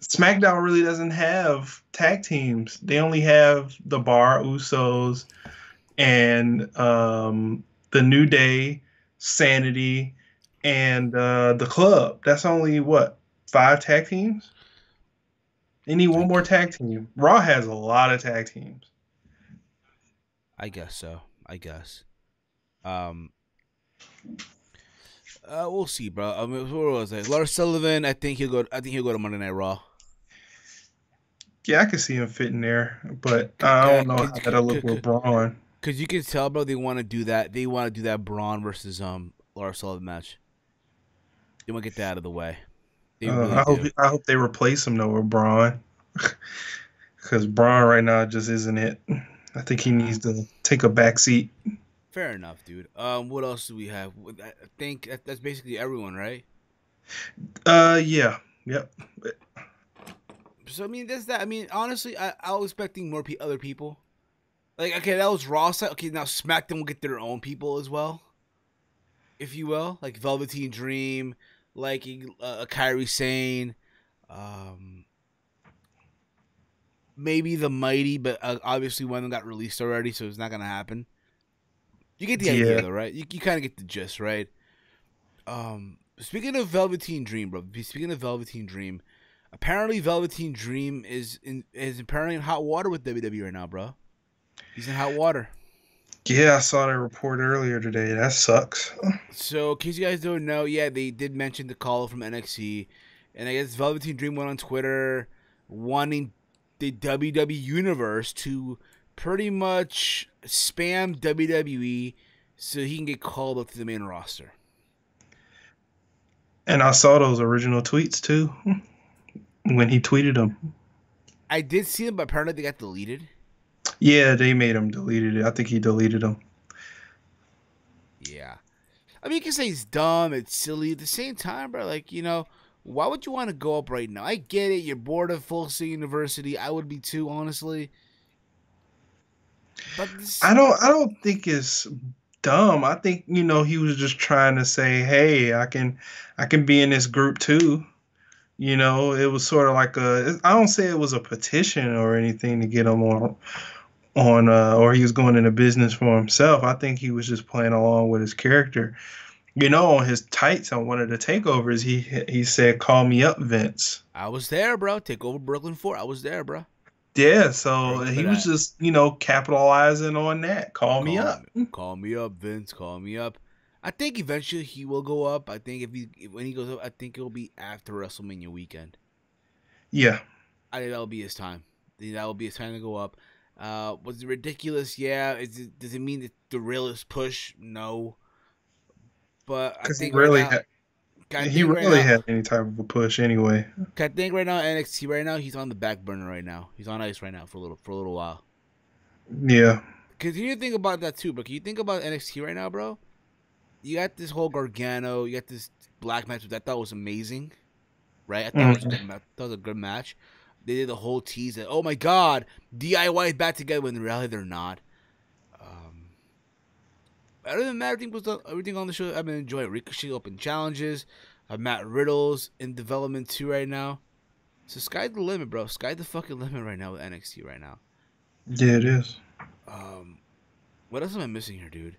SmackDown really doesn't have tag teams. They only have the Bar Usos and the New Day, Sanity, and the Club. That's only, 5 tag teams? They need one more tag team. Raw has a lot of tag teams. I guess so. We'll see, bro. I mean, where was I? Lars Sullivan. I think he'll go to Monday Night Raw. Yeah, I could see him fitting there, but I don't know how that'll look with Braun. Because you can tell, bro, they want to do that. They want to do that Braun versus Lars Sullivan match. They want to get that out of the way. I hope they replace him though with Braun, because Braun right now just isn't it. I think he needs to take a back seat. Fair enough, dude. What else do we have? I think that's basically everyone, right? Yeah, yep. So I mean, that's that. I mean, honestly, I was expecting more other people. Like, okay, that was Raw side. Okay, now SmackDown will get their own people as well, if you will, like Velveteen Dream, like a Kairi Sane, maybe the Mighty, but obviously one of them got released already, so it's not gonna happen. You get the idea, though, right? You kind of get the gist, right? Speaking of Velveteen Dream, bro. Speaking of Velveteen Dream, apparently Velveteen Dream is apparently in hot water with WWE right now, bro. He's in hot water. Yeah, I saw that report earlier today. That sucks. So, in case you guys don't know, yeah, they did mention the call from NXT, and I guess Velveteen Dream went on Twitter wanting the WWE Universe to pretty much spam WWE so he can get called up to the main roster. And I saw those original tweets too when he tweeted them. I did see them, but apparently they got deleted. Yeah, they made him deleted it. I think he deleted them. Yeah. I mean, you can say he's dumb, it's silly. At the same time, bro, like, you know, why would you want to go up right now? I get it. You're bored of Full Sail University. I would be too, honestly. But I don't think it's dumb. I think, you know, he was just trying to say, hey, I can be in this group too. You know, it was sort of like I don't say it was a petition or anything to get him on or he was going into business for himself. I think he was just playing along with his character. You know, on his tights on one of the takeovers, he said, "Call me up, Vince." I was there, bro. Take over Brooklyn 4. I was there, bro. Yeah, so he was just, you know, capitalizing on that. Call me up. Call me up, Vince. Call me up. I think eventually he will go up. I think when he goes up, I think it'll be after WrestleMania weekend. Yeah. I think that'll be his time. That will be his time to go up. Was it ridiculous? Yeah. Does it mean that the realest push? No. But I think he rarely had any type of a push anyway. I think right now NXT right now he's on the back burner right now. He's on ice right now for a little while. Yeah. Because you think about that too, but can you think about NXT right now, bro? You got this whole Gargano, you got this black match which I thought was amazing, right? I thought it was a good match. They did the whole tease that, oh my god, DIY is back together when in reality they're not. Other than that, everything on the show I've been enjoying. Ricochet open challenges. Matt Riddle's in development too right now. So sky's the limit, bro. Sky's the fucking limit right now with NXT right now. Yeah, it is. What else am I missing here, dude?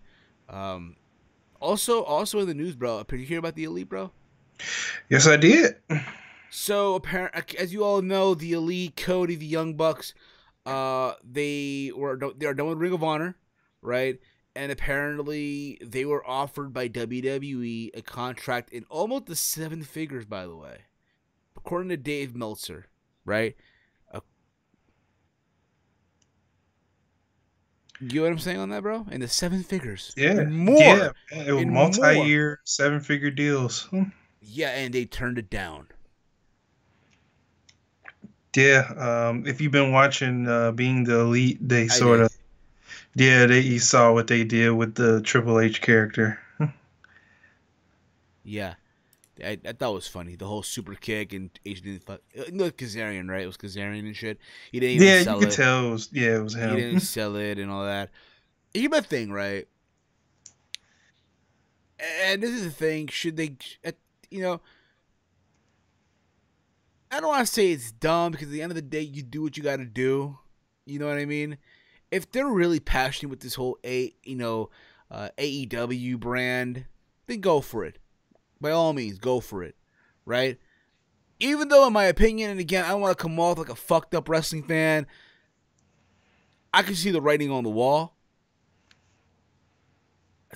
Also in the news, bro. Did you hear about the Elite, bro? Yes, I did. So apparently, as you all know, the Elite, Cody, the Young Bucks, they are done with Ring of Honor, right? And apparently, they were offered by WWE a contract in almost the 7 figures, by the way, according to Dave Meltzer, right? You get what I'm saying on that, bro? In the 7 figures, Yeah, and more, yeah. It was and multi-year, 7-figure deals. Yeah, and they turned it down. Yeah, if you've been watching Being the Elite, they you saw what they did with the Triple H character. Yeah, I thought it was funny. The whole super kick and H didn't fuck. No, Kazarian, right? It was Kazarian and shit. He didn't even sell it. Yeah, you could tell it was him. He didn't sell it and all that. Here's my thing, right? And this is the thing. Should they, you know, I don't want to say it's dumb because at the end of the day, you do what you got to do. You know what I mean? If they're really passionate with this whole AEW brand, then go for it. By all means, go for it, right? Even though, in my opinion, and again, I don't want to come off like a fucked up wrestling fan, I can see the writing on the wall.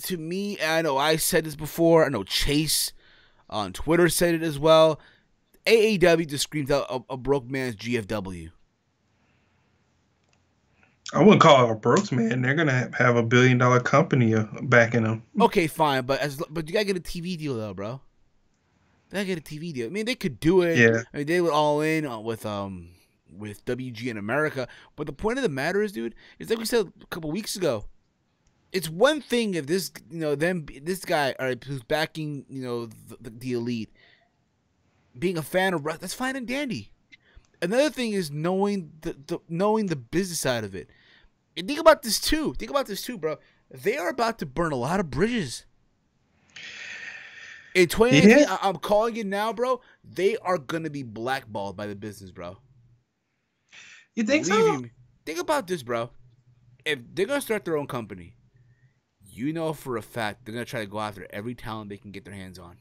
To me, I know I said this before. I know Chase on Twitter said it as well. AEW just screams out a broke man's GFW. I wouldn't call it a broke man. They're gonna have $1 billion company backing them. Okay, fine, but you gotta get a TV deal though, bro. They gotta get a TV deal. I mean, they could do it. Yeah. I mean, they were all in with WG in America. But the point of the matter is, dude, it's like we said a couple weeks ago. It's one thing if this, this guy, all right, who's backing, the Elite, being a fan of wrestling, that's fine and dandy. Another thing is knowing the business side of it. And think about this too. Bro. They are about to burn a lot of bridges. In 2019, yeah. I'm calling it now, bro. They are gonna be blackballed by the business, bro. You think so? Think about this, bro. If they're gonna start their own company, you know for a fact they're gonna try to go after every talent they can get their hands on,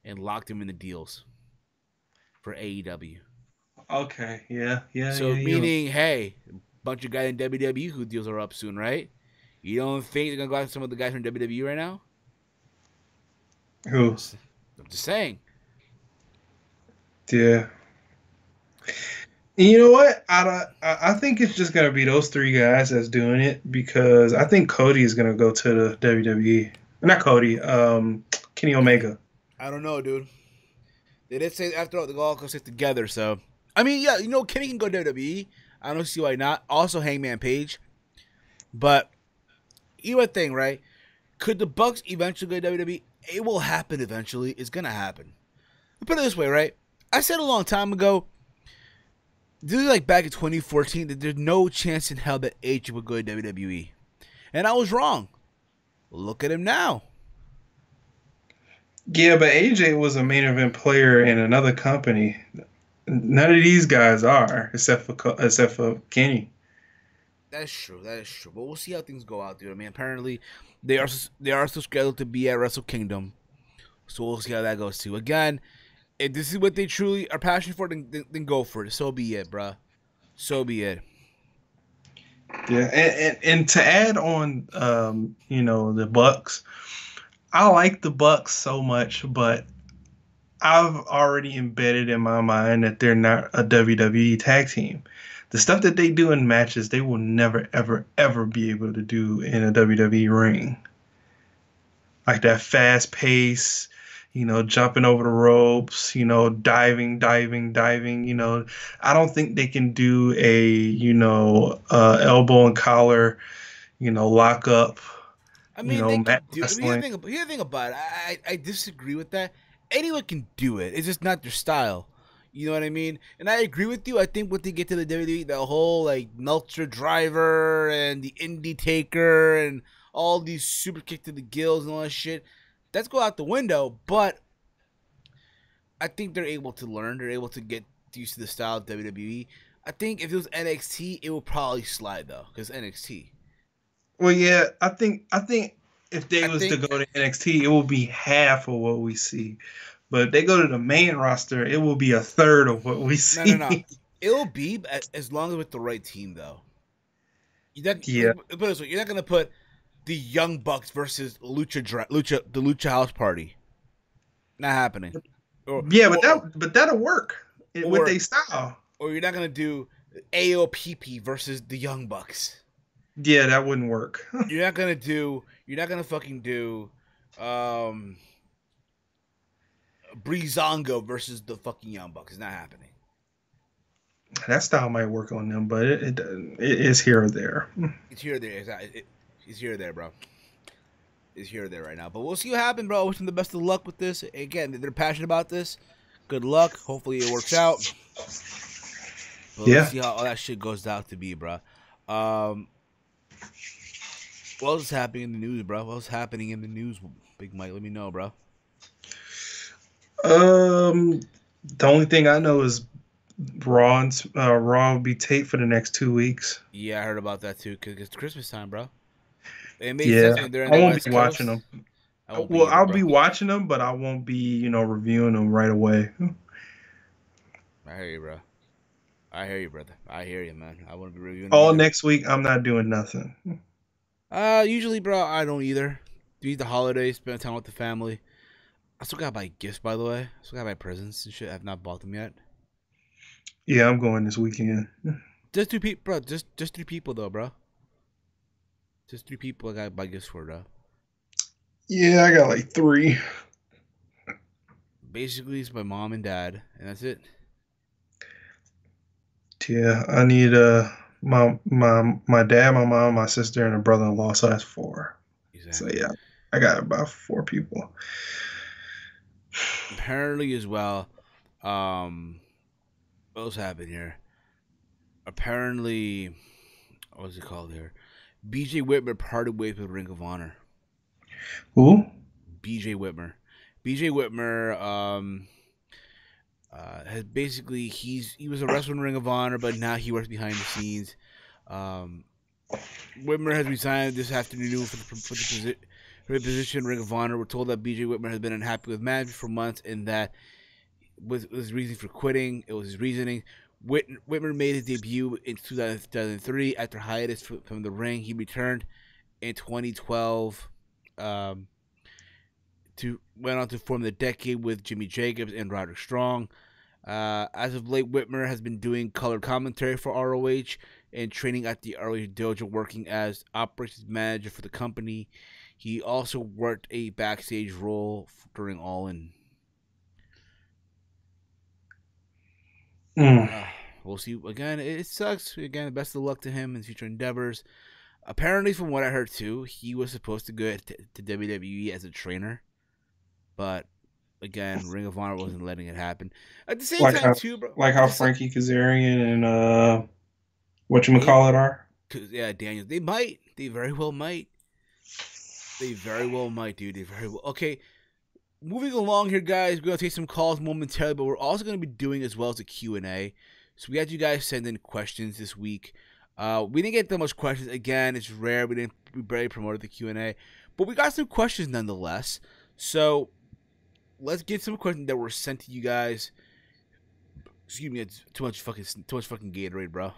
and lock them in the deals for AEW. Okay, yeah. So meaning, hey, a bunch of guys in WWE who deals are up soon, right? You don't think they're gonna go after some of the guys from WWE right now? Who? I'm just saying. Yeah. You know what? I think it's just gonna be those 3 guys that's doing it because I think Cody is gonna go to the WWE. Not Cody. Kenny Omega. I don't know, dude. They did say after all they all go sit together, so. I mean, yeah, Kenny can go to WWE. I don't see why not. Also, Hangman Page. But, you thing, right? Could the Bucks eventually go to WWE? It will happen eventually. It's going to happen. Put it this way, right? I said a long time ago, this is like back in 2014, that there's no chance in hell that AJ would go to WWE. And I was wrong. Look at him now. Yeah, but AJ was a main event player in another company. None of these guys are, except for Kenny. That's true. But we'll see how things go out, dude. I mean, apparently they are still scheduled to be at Wrestle Kingdom, so we'll see how that goes too. Again, if this is what they truly are passionate for, then go for it. So be it, bruh. So be it. Yeah, and to add on, the Bucks, I like the Bucks so much, but I've already embedded in my mind that they're not a WWE tag team. The stuff that they do in matches, they will never, ever, ever be able to do in a WWE ring. Like that fast pace, jumping over the ropes, diving. I don't think they can do a, elbow and collar, lock up. I mean, they can do. Here's the thing about it. I disagree with that. Anyone can do it. It's just not their style. You know what I mean? And I agree with you. I think when they get to the WWE, the whole Meltzer driver and the Indie Taker and all these super kick to the gills and all that shit, that's go out the window. But I think they're able to learn. They're able to get used to the style of WWE. I think if it was NXT, it would probably slide though, because NXT. Well, yeah, I think if they I was to think go to NXT, it will be half of what we see. But if they go to the main roster, it will be a third of what we no. see. It'll be as long as with the right team though. Yeah, Put it this way, you're not gonna put the Young Bucks versus the Lucha House Party. Not happening. Or yeah, or but that'll work with or, their style. or you're not gonna do AOPP versus the Young Bucks. Yeah, that wouldn't work. You're not gonna fucking do Breezango versus the fucking Young Bucks. It's not happening. That style might work on them, but it is here or there. It's here or there. It's here or there, bro. It's here or there right now. But we'll see what happens, bro. I wish them the best of luck with this. Again, they're passionate about this. Good luck. Hopefully it works out. But Yeah. let's see how all that shit goes out to be, bro. What else is happening in the news, bro? What's happening in the news, Big Mike? Let me know, bro. The only thing I know is Raw will be taped for the next 2 weeks. Yeah, I heard about that too. Cause it's Christmas time, bro. It made Yeah, sense when they're in I the won't West be Coast. watching them. Well, I'll be watching them, but I won't be, reviewing them right away. I hear you, bro. I hear you, brother. I hear you, man. I wouldn't be reviewing All either. next week, I'm not doing nothing. Usually, bro, I don't either. Do the holidays, spend time with the family. I still gotta buy gifts, by the way. I still gotta buy presents and shit. I've not bought them yet. Yeah, I'm going this weekend. Just 2 people, bro. Just 3 people, though, bro. Just 3 people I gotta buy gifts for, though. Yeah, I got like 3. Basically, it's my mom and dad, and that's it. Yeah, I need my dad, my mom, my sister, and a brother-in-law. So that's 4. Exactly. So yeah, I got about 4 people. Apparently, as well, what else happened here? Apparently, what's it called here? BJ Whitmer parted ways with Ring of Honor. Who? BJ Whitmer. BJ Whitmer has basically he was a wrestler in Ring of Honor, but now he works behind the scenes. Whitmer has resigned this afternoon for the position in Ring of Honor. We're told that BJ Whitmer has been unhappy with management for months, and that was his reason for quitting. It was his reasoning. Whitmer made his debut in 2003 after hiatus from the ring. He returned in 2012. Went on to form the Decade with Jimmy Jacobs and Roderick Strong. As of late, Whitmer has been doing color commentary for ROH and training at the ROH dojo, working as operations manager for the company. He also worked a backstage role during All In. We'll see. Again, it sucks. Again, best of luck to him in future endeavors. Apparently, from what I heard too, he was supposed to go to WWE as a trainer, but again, Ring of Honor wasn't letting it happen. At the same time, too, bro. Like how Frankie Kazarian and whatchamacallit are. Yeah, Daniel. They might. They very well might. They very well might, dude. They very well. Okay, moving along here, guys. We're going to take some calls momentarily, but we're also going to be doing as well as a Q&A. So we had you guys send in questions this week. We didn't get that much questions. Again, it's rare. We barely promoted the Q&A. But we got some questions nonetheless. So let's get some questions that were sent to you guys. Excuse me, it's too much fucking Gatorade, bro.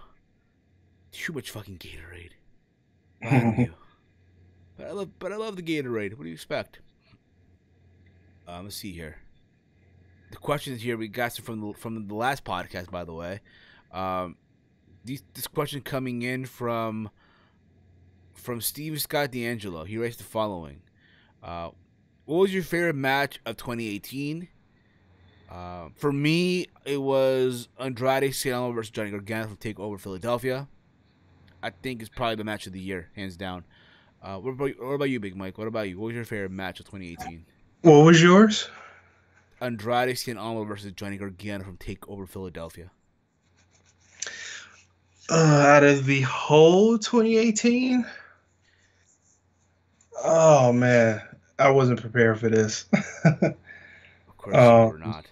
Too much fucking Gatorade. Why you? But I love the Gatorade. What do you expect? Let's see here. The questions here we got some from the last podcast, by the way. This question coming in from Steve Scott D'Angelo. He writes the following: what was your favorite match of 2018? For me, it was Andrade Cien versus Johnny Gargano from TakeOver Philadelphia. I think it's probably the match of the year, hands down. What about you, Big Mike? What about you? What was your favorite match of 2018? What was yours? Andrade Cien versus Johnny Gargano from TakeOver Philadelphia. Out of the whole 2018? Oh, man. I wasn't prepared for this. Of course you were not.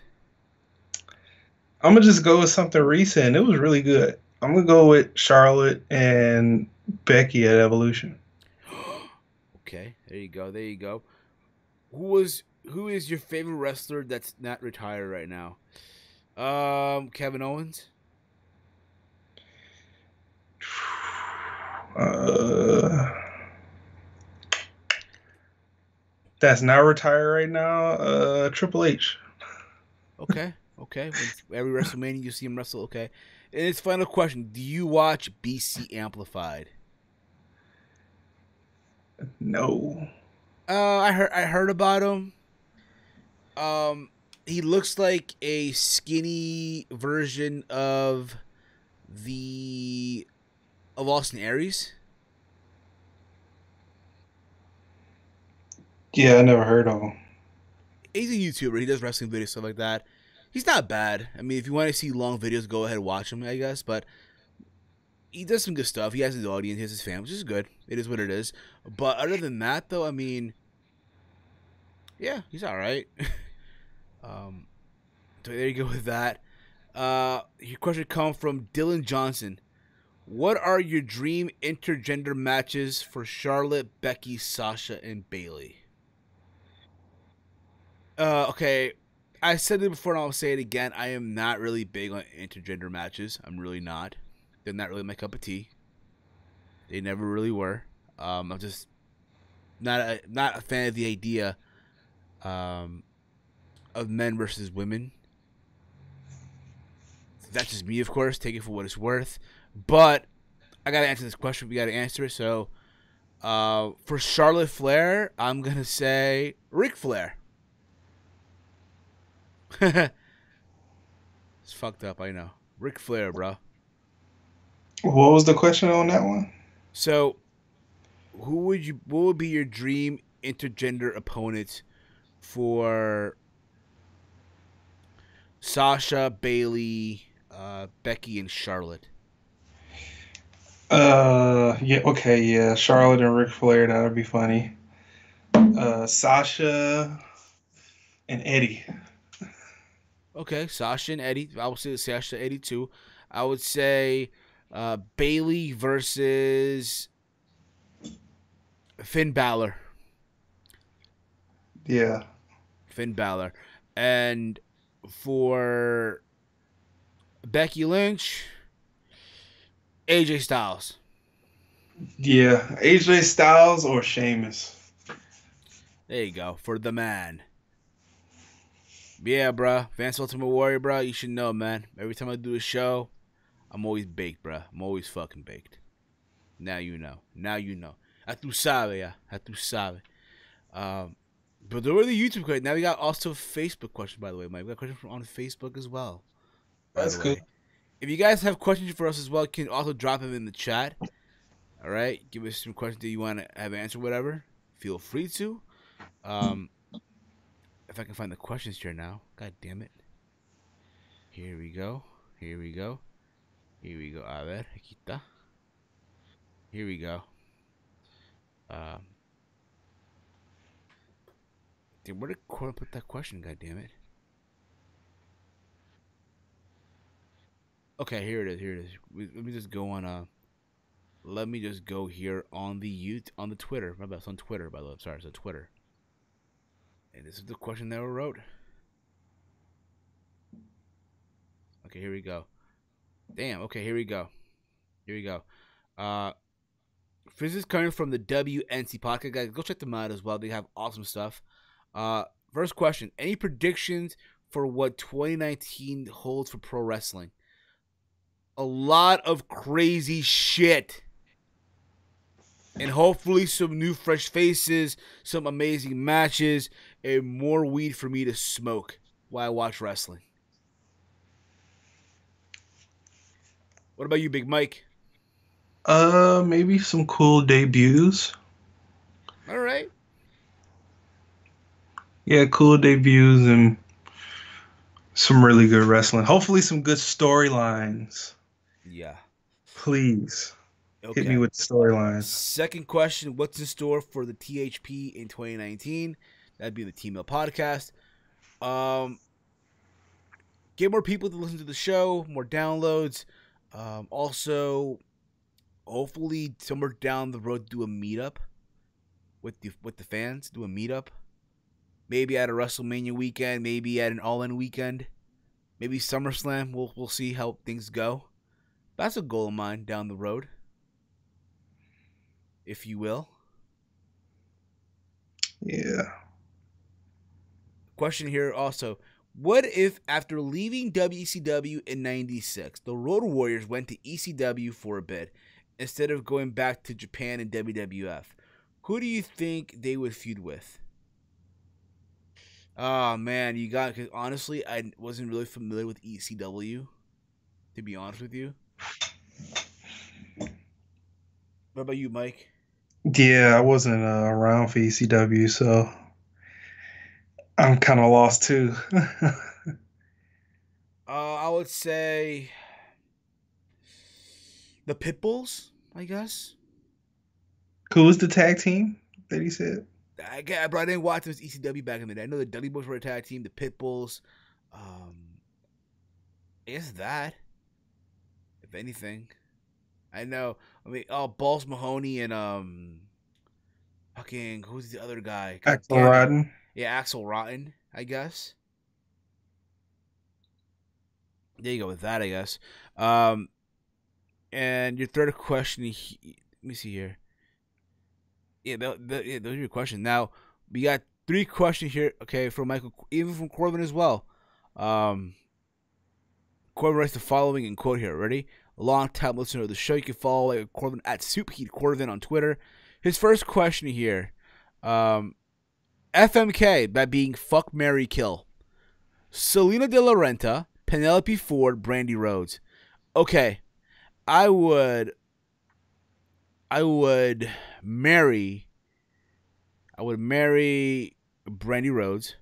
I'm going to just go with something recent. It was really good. I'm going to go with Charlotte and Becky at Evolution. Okay. There you go. There you go. Who is your favorite wrestler that's not retired right now? Kevin Owens. That's not retired right now. Triple H. Okay. Okay. When every WrestleMania you see him wrestle. Okay. And his final question: do you watch BC Amplified? No. I heard about him. He looks like a skinny version of Austin Aries. Yeah, I never heard of him. He's a YouTuber. He does wrestling videos, stuff like that. He's not bad. I mean, if you want to see long videos, go ahead and watch him, I guess. But he does some good stuff. He has his audience, he has his fans, which is good. It is what it is. But other than that, though, I mean, yeah, he's all right. So there you go with that. Your question comes from Dylan Johnson. What are your dream intergender matches for Charlotte, Becky, Sasha, and Bayley? Okay, I said it before and I'll say it again. I am not really big on intergender matches. I'm really not. They're not really my cup of tea. They never really were. I'm just not a fan of the idea of men versus women. That's just me, of course. Take it for what it's worth. But I gotta answer this question. We gotta answer it. So, for Charlotte Flair, I'm gonna say Ric Flair. It's fucked up, I know. Ric Flair, bro. What was the question on that one? So, what would be your dream intergender opponent for Sasha, Bayley, Becky, and Charlotte? Yeah, okay, yeah. Charlotte and Ric Flair, that would be funny. Sasha and Eddie. Okay, Sasha and Eddie. I would say Sasha, Eddie too. I would say Bayley versus Finn Balor. Yeah. Finn Balor. And for Becky Lynch, AJ Styles. Yeah, AJ Styles or Sheamus. There you go. For the man. Yeah, bro. Vance Ultimate Warrior, bro. You should know, man. Every time I do a show, I'm always baked, bro. I'm always fucking baked. Now you know. Now you know. A tu sabe, yeah. A tu sabe. But there were the YouTube questions. Now we got also Facebook questions, by the way, Mike. We got questions on Facebook as well. That's cool. If you guys have questions for us as well, you can also drop them in the chat. All right? Give us some questions that you want to have answered, whatever. Feel free to. If I can find the questions here now. God damn it. Here we go. Here we go. Here we go. A ver, aquí está. Here we go. Dude, where did Cora put that question? God damn it. Okay, here it is. Here it is. Let me just go on. Let me just go here on the Twitter. My bad. It's on Twitter, by the way. I'm sorry, it's on Twitter. And this is the question that we wrote. Okay, here we go. Damn. Okay, here we go. Here we go. This is coming from the WNC podcast, guys. Go check them out as well. They have awesome stuff. First question: any predictions for what 2019 holds for pro wrestling? A lot of crazy shit. And hopefully some new fresh faces, some amazing matches, and more weed for me to smoke while I watch wrestling. What about you, Big Mike? Maybe some cool debuts. All right. Yeah, cool debuts and some really good wrestling. Hopefully some good storylines. Yeah. Please. Okay. Hit me with the storylines. Second question, what's in store for the THP in 2019? That'd be the T-Mail podcast. Get more people to listen to the show, more downloads. Also, hopefully somewhere down the road do a meetup. with the fans, do a meetup. Maybe at a WrestleMania weekend, maybe at an All-In weekend, maybe SummerSlam. We'll see how things go. That's a goal of mine down the road, if you will. Yeah. Question here also. What if after leaving WCW in 96, the Road Warriors went to ECW for a bit instead of going back to Japan and WWF? Who do you think they would feud with? Oh, man, because honestly, I wasn't really familiar with ECW, to be honest with you. What about you, Mike? Yeah, I wasn't around for ECW, so I'm kind of lost too. I would say the Pitbulls, I guess. Who was the tag team that he said? I didn't watch this ECW back in the day. I know the Dudley Boys were a tag team, the Pitbulls. I guess that, if anything. I know. I mean, Balls Mahoney and fucking who's the other guy? Axel Rotten. Yeah, Axel Rotten, I guess. There you go with that, I guess. And your third question. Let me see here. Yeah, those are your questions. Now we got 3 questions here. Okay, from Michael, even from Corbin as well. Corbin writes the following in quote here. Ready? A long-time listener of the show. You can follow Corbin at SuperheatCorbin on Twitter. His first question here. FMK, that being fuck, marry, kill. Selena De La Renta, Penelope Ford, Brandy Rhodes. Okay, I would marry Brandy Rhodes.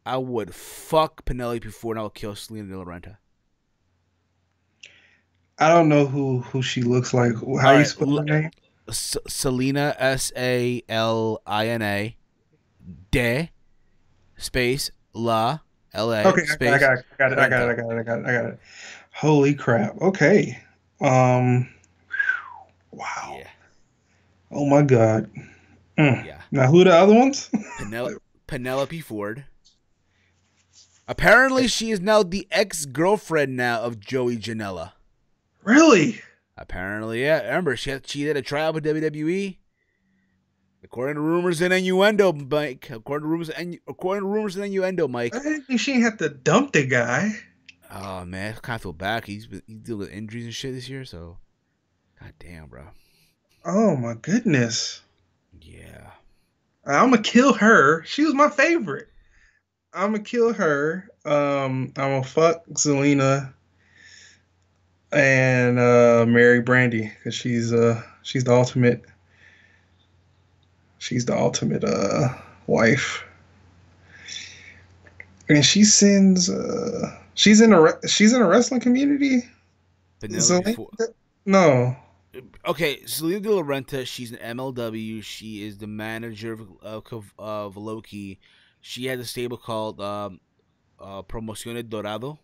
I would fuck Penelope Ford, and I would kill Selena De La Renta. I don't know who she looks like. How you spell her name? Selena, Salina, De, space, La, L-A, okay, space. I got it. Holy crap. Okay. Wow. Yeah. Oh my God. Yeah. Now who are the other ones? Penelope Ford. Apparently she is now the ex-girlfriend now of Joey Janela. Really? Apparently, yeah. Remember, she had a tryout with WWE. According to rumors and innuendo, Mike. According to rumors and innuendo, Mike. I didn't think she had to dump the guy. Oh man, I kind of feel bad. He's dealing with injuries and shit this year, so. God damn, bro. Oh my goodness. Yeah. I'm gonna kill her. She was my favorite. I'm gonna kill her. I'm gonna fuck Zelina and marry Brandy because she's the ultimate. She's the ultimate wife, and she sends. She's in a wrestling community. No. Okay, Selena De La Renta, she's an MLW. She is the manager of Loki. She has a stable called Promociones Dorado,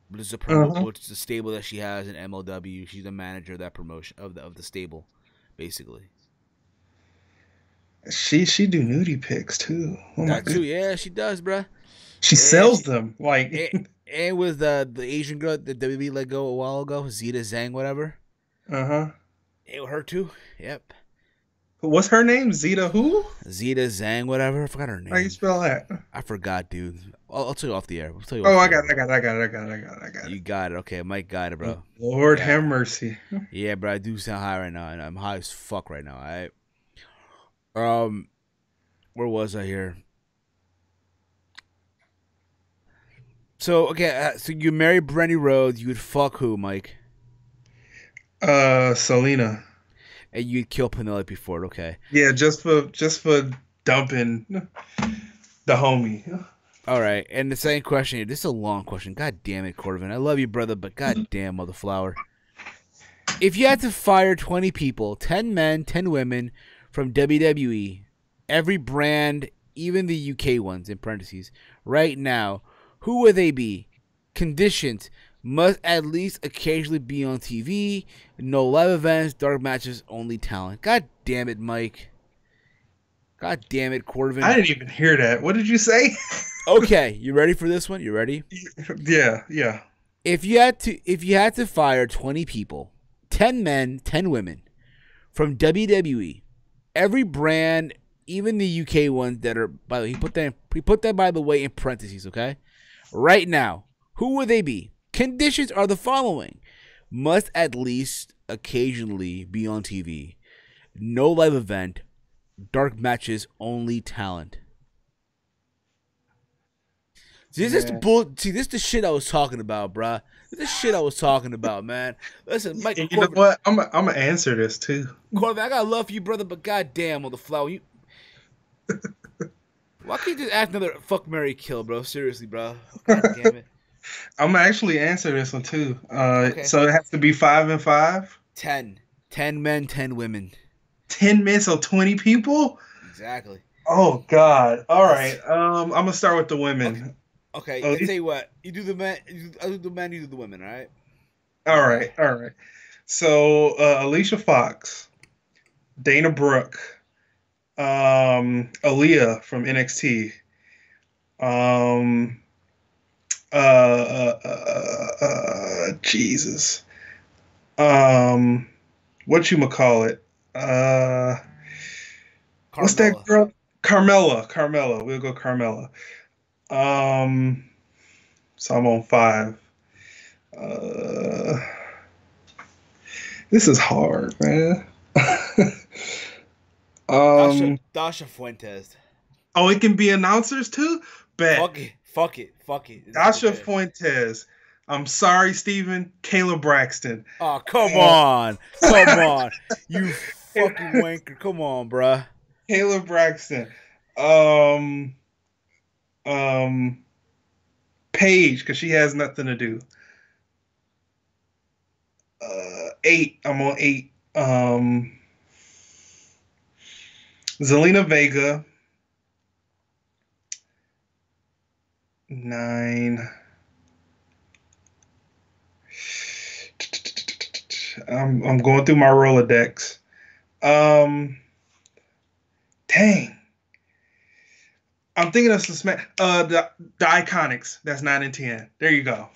which is a stable that she has in MLW. She's the manager of that promotion of the stable, basically. She do nudie pics too. Oh that too, yeah, she does, bruh. She sells them like. And with the Asian girl that WWE let go a while ago, Zeta Zhang, whatever. And her too. Yep. What's her name? Zeta who? Zeta Zhang, whatever. I forgot her name. How you spell that? I forgot, dude. I'll tell you off the air. I got it. You got it. Okay, Mike got it, bro. Lord have mercy. Yeah, bro. I do sound high right now, and I'm high as fuck right now. All right. Where was I here? So okay, so you marry Brandy Rhodes, you would fuck who, Mike? Selena. And you'd kill Penelope Ford, okay? Yeah, just for dumping the homie. All right, and the second question here. This is a long question. God damn it, Corbin. I love you, brother, but god damn, mother flower. If you had to fire 20 people, 10 men, 10 women from WWE, every brand, even the UK ones in parentheses, right now, who would they be? Conditions: Must at least occasionally be on TV. No live events, dark matches, only talent. God damn it, Mike. God damn it, Corvin. I didn't even hear that. What did you say? Okay, you ready for this one? You ready? Yeah. If you had to fire 20 people, 10 men, 10 women from WWE, every brand, even the UK ones that are, by the way, he put that by the way in parentheses, okay? Right now, who would they be? Conditions are the following: must at least occasionally be on TV, no live event, dark matches, only talent. See, this is the shit I was talking about, bruh. This is the shit I was talking about, man. Listen, Mike. And you know what? I'm gonna answer this too. Corbin, I got love for you, brother, but goddamn, on the flower, you. Why can't you just ask another fuck, marry, kill, bro? Seriously, bro. God damn it. I'm gonna actually answer this one too. Okay. So it has to be 5 and 5. 10 men, 10 women. 10 men, so 20 people. Exactly. Oh God! All right. I'm gonna start with the women. Okay. Let's tell you what. You do the men. I do the men. You do the women. All right. All right. So Alicia Fox, Dana Brooke, Aaliyah from NXT, Jesus, whatchamacallit? What's that girl? Carmella. We'll go Carmella. So I'm on 5. This is hard, man. Dasha Fuentes. Oh, it can be announcers too? Bet. Fuck it. Dasha Fuentes. I'm sorry, Steven. Kayla Braxton. Oh, come on. You fucking wanker. Come on, bruh. Kayla Braxton. Paige, because she has nothing to do. 8. I'm on 8. Zelina Vega. 9. I'm going through my Rolodex. Dang. I'm thinking of some the Iconics. That's 9 and 10. There you go.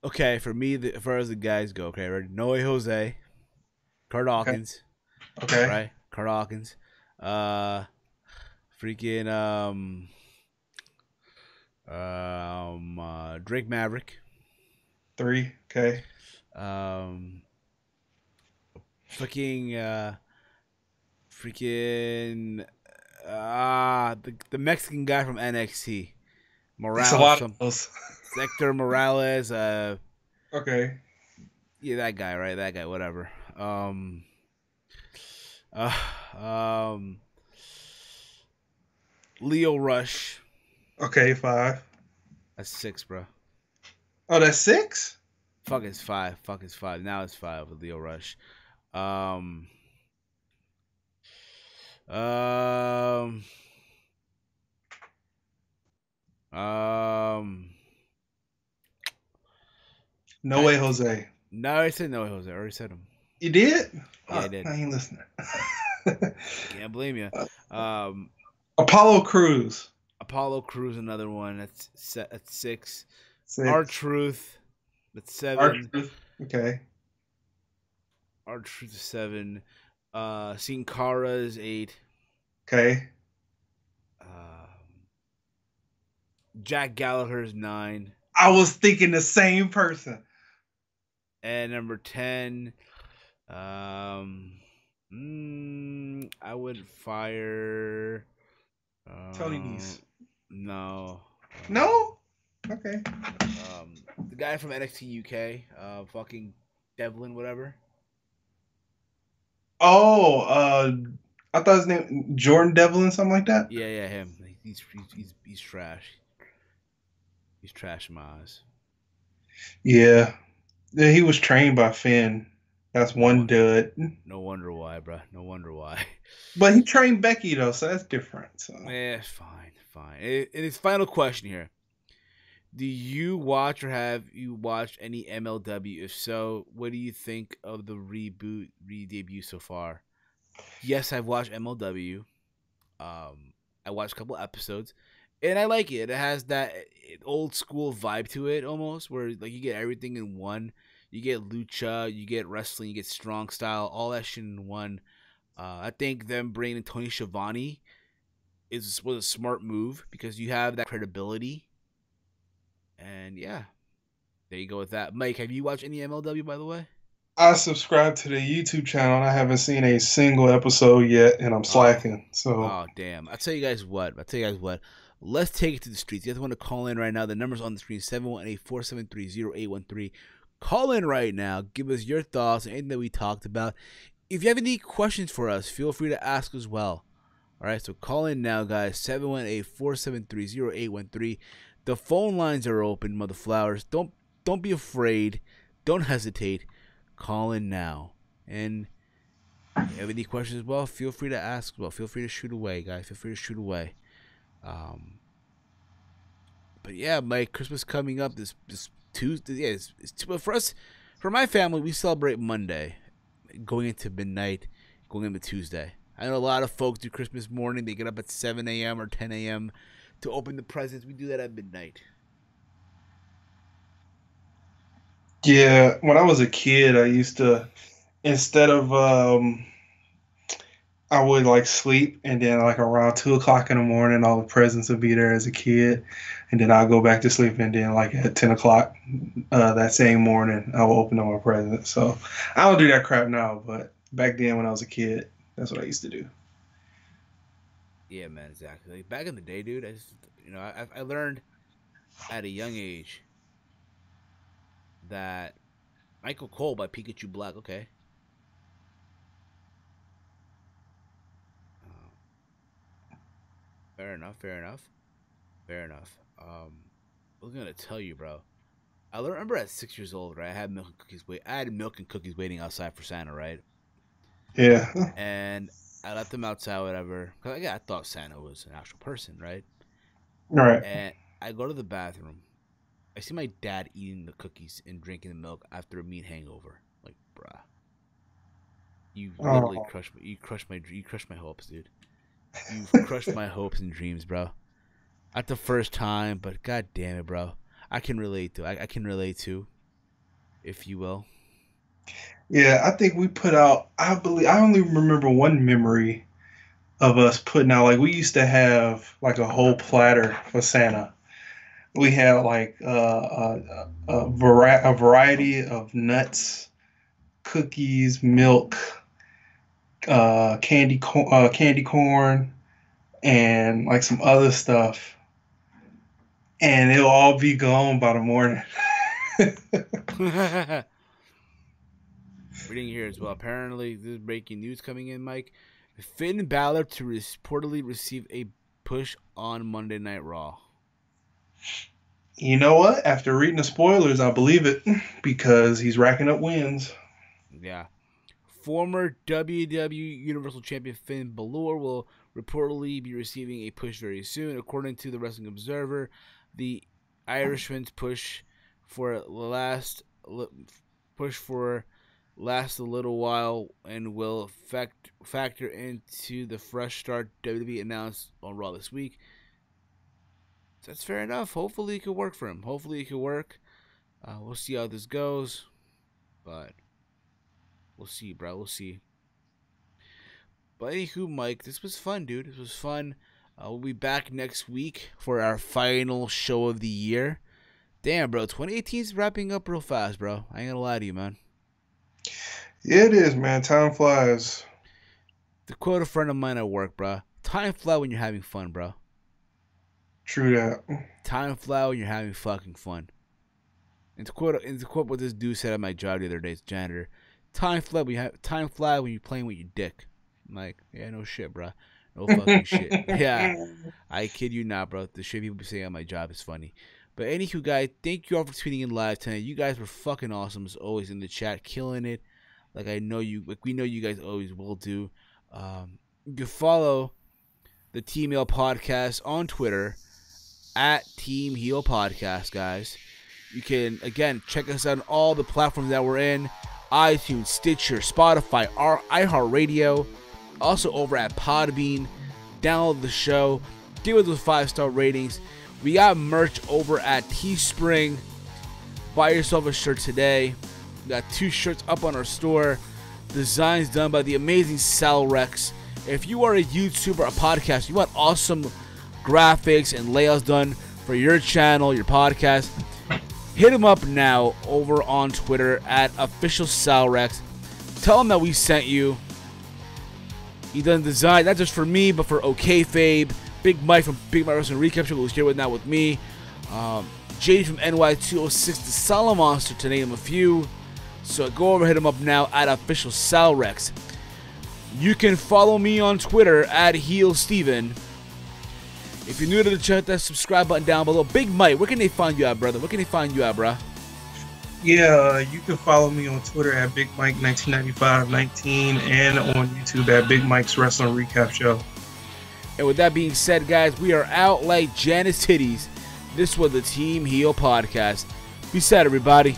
Okay, for me, as far as the guys go, okay, ready? Noe Jose, Kurt Hawkins. Okay. Right? Kurt Hawkins. Drake Maverick. 3. Okay. The Mexican guy from NXT. Morales. It's a lot of those. Hector Morales. Okay. Yeah, that guy, right? That guy, whatever. Leo Rush. Okay, 5. That's 6, bro. Oh, that's 6? Fuck, it's 5. Now it's 5 with Leo Rush. No way, Jose. No, I said no, Jose. I already said him. You did? Yeah, I did. I ain't listening. Can't blame you. Apollo Crews. Another one. That's 6. 6. R-Truth. That's 7. R-Truth. Okay. R-Truth is 7. Sin Cara is 8. Okay. Jack Gallagher is 9. I was thinking the same person. And number 10, I would fire Tony Nese. No. No? Okay. The guy from NXT UK, fucking Devlin, whatever. Oh, I thought his name Jordan Devlin, something like that. Yeah, him. He's trash. He's trash in my eyes. Yeah, he was trained by Finn. That's one dud. No wonder why, bro. No wonder why. But he trained Becky though, so that's different. So. Yeah, fine. And his final question here: Do you watch or have you watched any MLW? If so, what do you think of the re-debut so far? Yes, I've watched MLW. I watched a couple episodes, and I like it. It has that old school vibe to it, almost, where like you get everything in one. You get lucha, you get wrestling, you get strong style, all that shit in one. I think them bringing Tony Schiavone was a smart move because you have that credibility. And yeah, there you go with that. Mike, have you watched any MLW, by the way? I subscribe to the YouTube channel, and I haven't seen a single episode yet, and I'm slacking. Oh, damn. I'll tell you guys what. Let's take it to the streets. You guys want to call in right now. The number's on the screen, 718-473-0813. Call in right now. Give us your thoughts on anything that we talked about. If you have any questions for us, feel free to ask as well. All right, so call in now, guys. 718-473-0813. The phone lines are open, mother flowers. Don't be afraid. Don't hesitate. Call in now. And if you have any questions as well, feel free to ask as well. Feel free to shoot away, guys. Feel free to shoot away. But yeah, Mike, Christmas coming up this Tuesday. Yeah, but for us, for my family, we celebrate Monday, going into midnight, going into Tuesday. I know a lot of folks do Christmas morning. They get up at 7 a.m. or 10 a.m. to open the presents. We do that at midnight. Yeah, when I was a kid, I used to, instead of I would like sleep, and then like around 2 o'clock in the morning, all the presents would be there as a kid, and then I'll go back to sleep, and then like at 10 o'clock that same morning, I will open up my presents. So I don't do that crap now, but back then when I was a kid, that's what I used to do. Yeah, man, exactly. Like, back in the day, dude, I learned at a young age that Michael Cole by Pikachu Black, okay. Fair enough. I was gonna tell you, bro. I remember at 6 years old, right? I had milk and cookies waiting outside for Santa, right? Yeah. And I let them outside, whatever. Cause I thought Santa was an actual person, right? Right. And I go to the bathroom. I see my dad eating the cookies and drinking the milk after a meat hangover. Like, bruh, you literally crushed my hopes, dude. You've crushed my hopes and dreams, bro. Not the first time, but god damn it, bro. I can relate to. I can relate to, if you will. Yeah, I think we put out. I only remember one memory of us putting out. Like we used to have like a whole platter for Santa. We had like a variety of nuts, cookies, milk, candy corn, and like some other stuff, and it'll all be gone by the morning. Reading here as well. Apparently, this is breaking news coming in, Mike. Finn Balor to reportedly receive a push on Monday Night Raw. You know what? After reading the spoilers, I believe it because he's racking up wins. Yeah. Former WWE Universal Champion Finn Balor will reportedly be receiving a push very soon. According to the Wrestling Observer, the Irishman's push last a little while and will factor into the fresh start WWE announced on Raw this week. So that's fair enough. Hopefully it could work for him. Hopefully it could work. We'll see how this goes. But we'll see, bro. We'll see. But anywho, Mike, this was fun, dude. This was fun. We'll be back next week for our final show of the year. Damn, bro. 2018 is wrapping up real fast, bro. I ain't gonna lie to you, man. Yeah, it is, man. Time flies. To quote a friend of mine at work, bro. Time flies when you're having fun, bro. True that. Time flies when you're having fucking fun. And to quote what this dude said at my job the other day, it's janitor. Time flies when you're playing with your dick. I'm like, yeah, no shit, bro. No fucking shit. Yeah, I kid you not, bro. The shit people be saying on my job is funny. But anywho, guys, thank you all for tuning in live tonight. You guys were fucking awesome as always in the chat, killing it. Like we know you guys always will do. You can follow the T-Mail Podcast on Twitter at Team Heel Podcast, guys. You can, again, check us out on all the platforms that we're in. iTunes, Stitcher, Spotify, iHeartRadio. Also over at PODBEAN. Download the show. Give us those 5-star ratings. We got merch over at Teespring. Buy yourself a shirt today. We got 2 shirts up on our store. Designs done by the amazing Salrex. If you are a YouTuber, a podcast, you want awesome graphics and layouts done for your channel, your podcast, hit him up now over on Twitter at officialsalrex. Tell him that we sent you. He done design not just for me, but for OKFabe, Big Mike from Big Mike Wrestling Recap Show, who's here with now with me, Jade from NY206, the Solid Monster, to name a few. So go over, hit him up now at officialsalrex. You can follow me on Twitter at HeelSteven. If you're new to the channel, hit that subscribe button down below. Big Mike, where can they find you at, brother? Where can they find you at, bruh? Yeah, you can follow me on Twitter at Big Mike 1995-19 and on YouTube at Big Mike's Wrestling Recap Show. And with that being said, guys, we are out like Janice Titties. This was the Team Heel Podcast. Be said, everybody.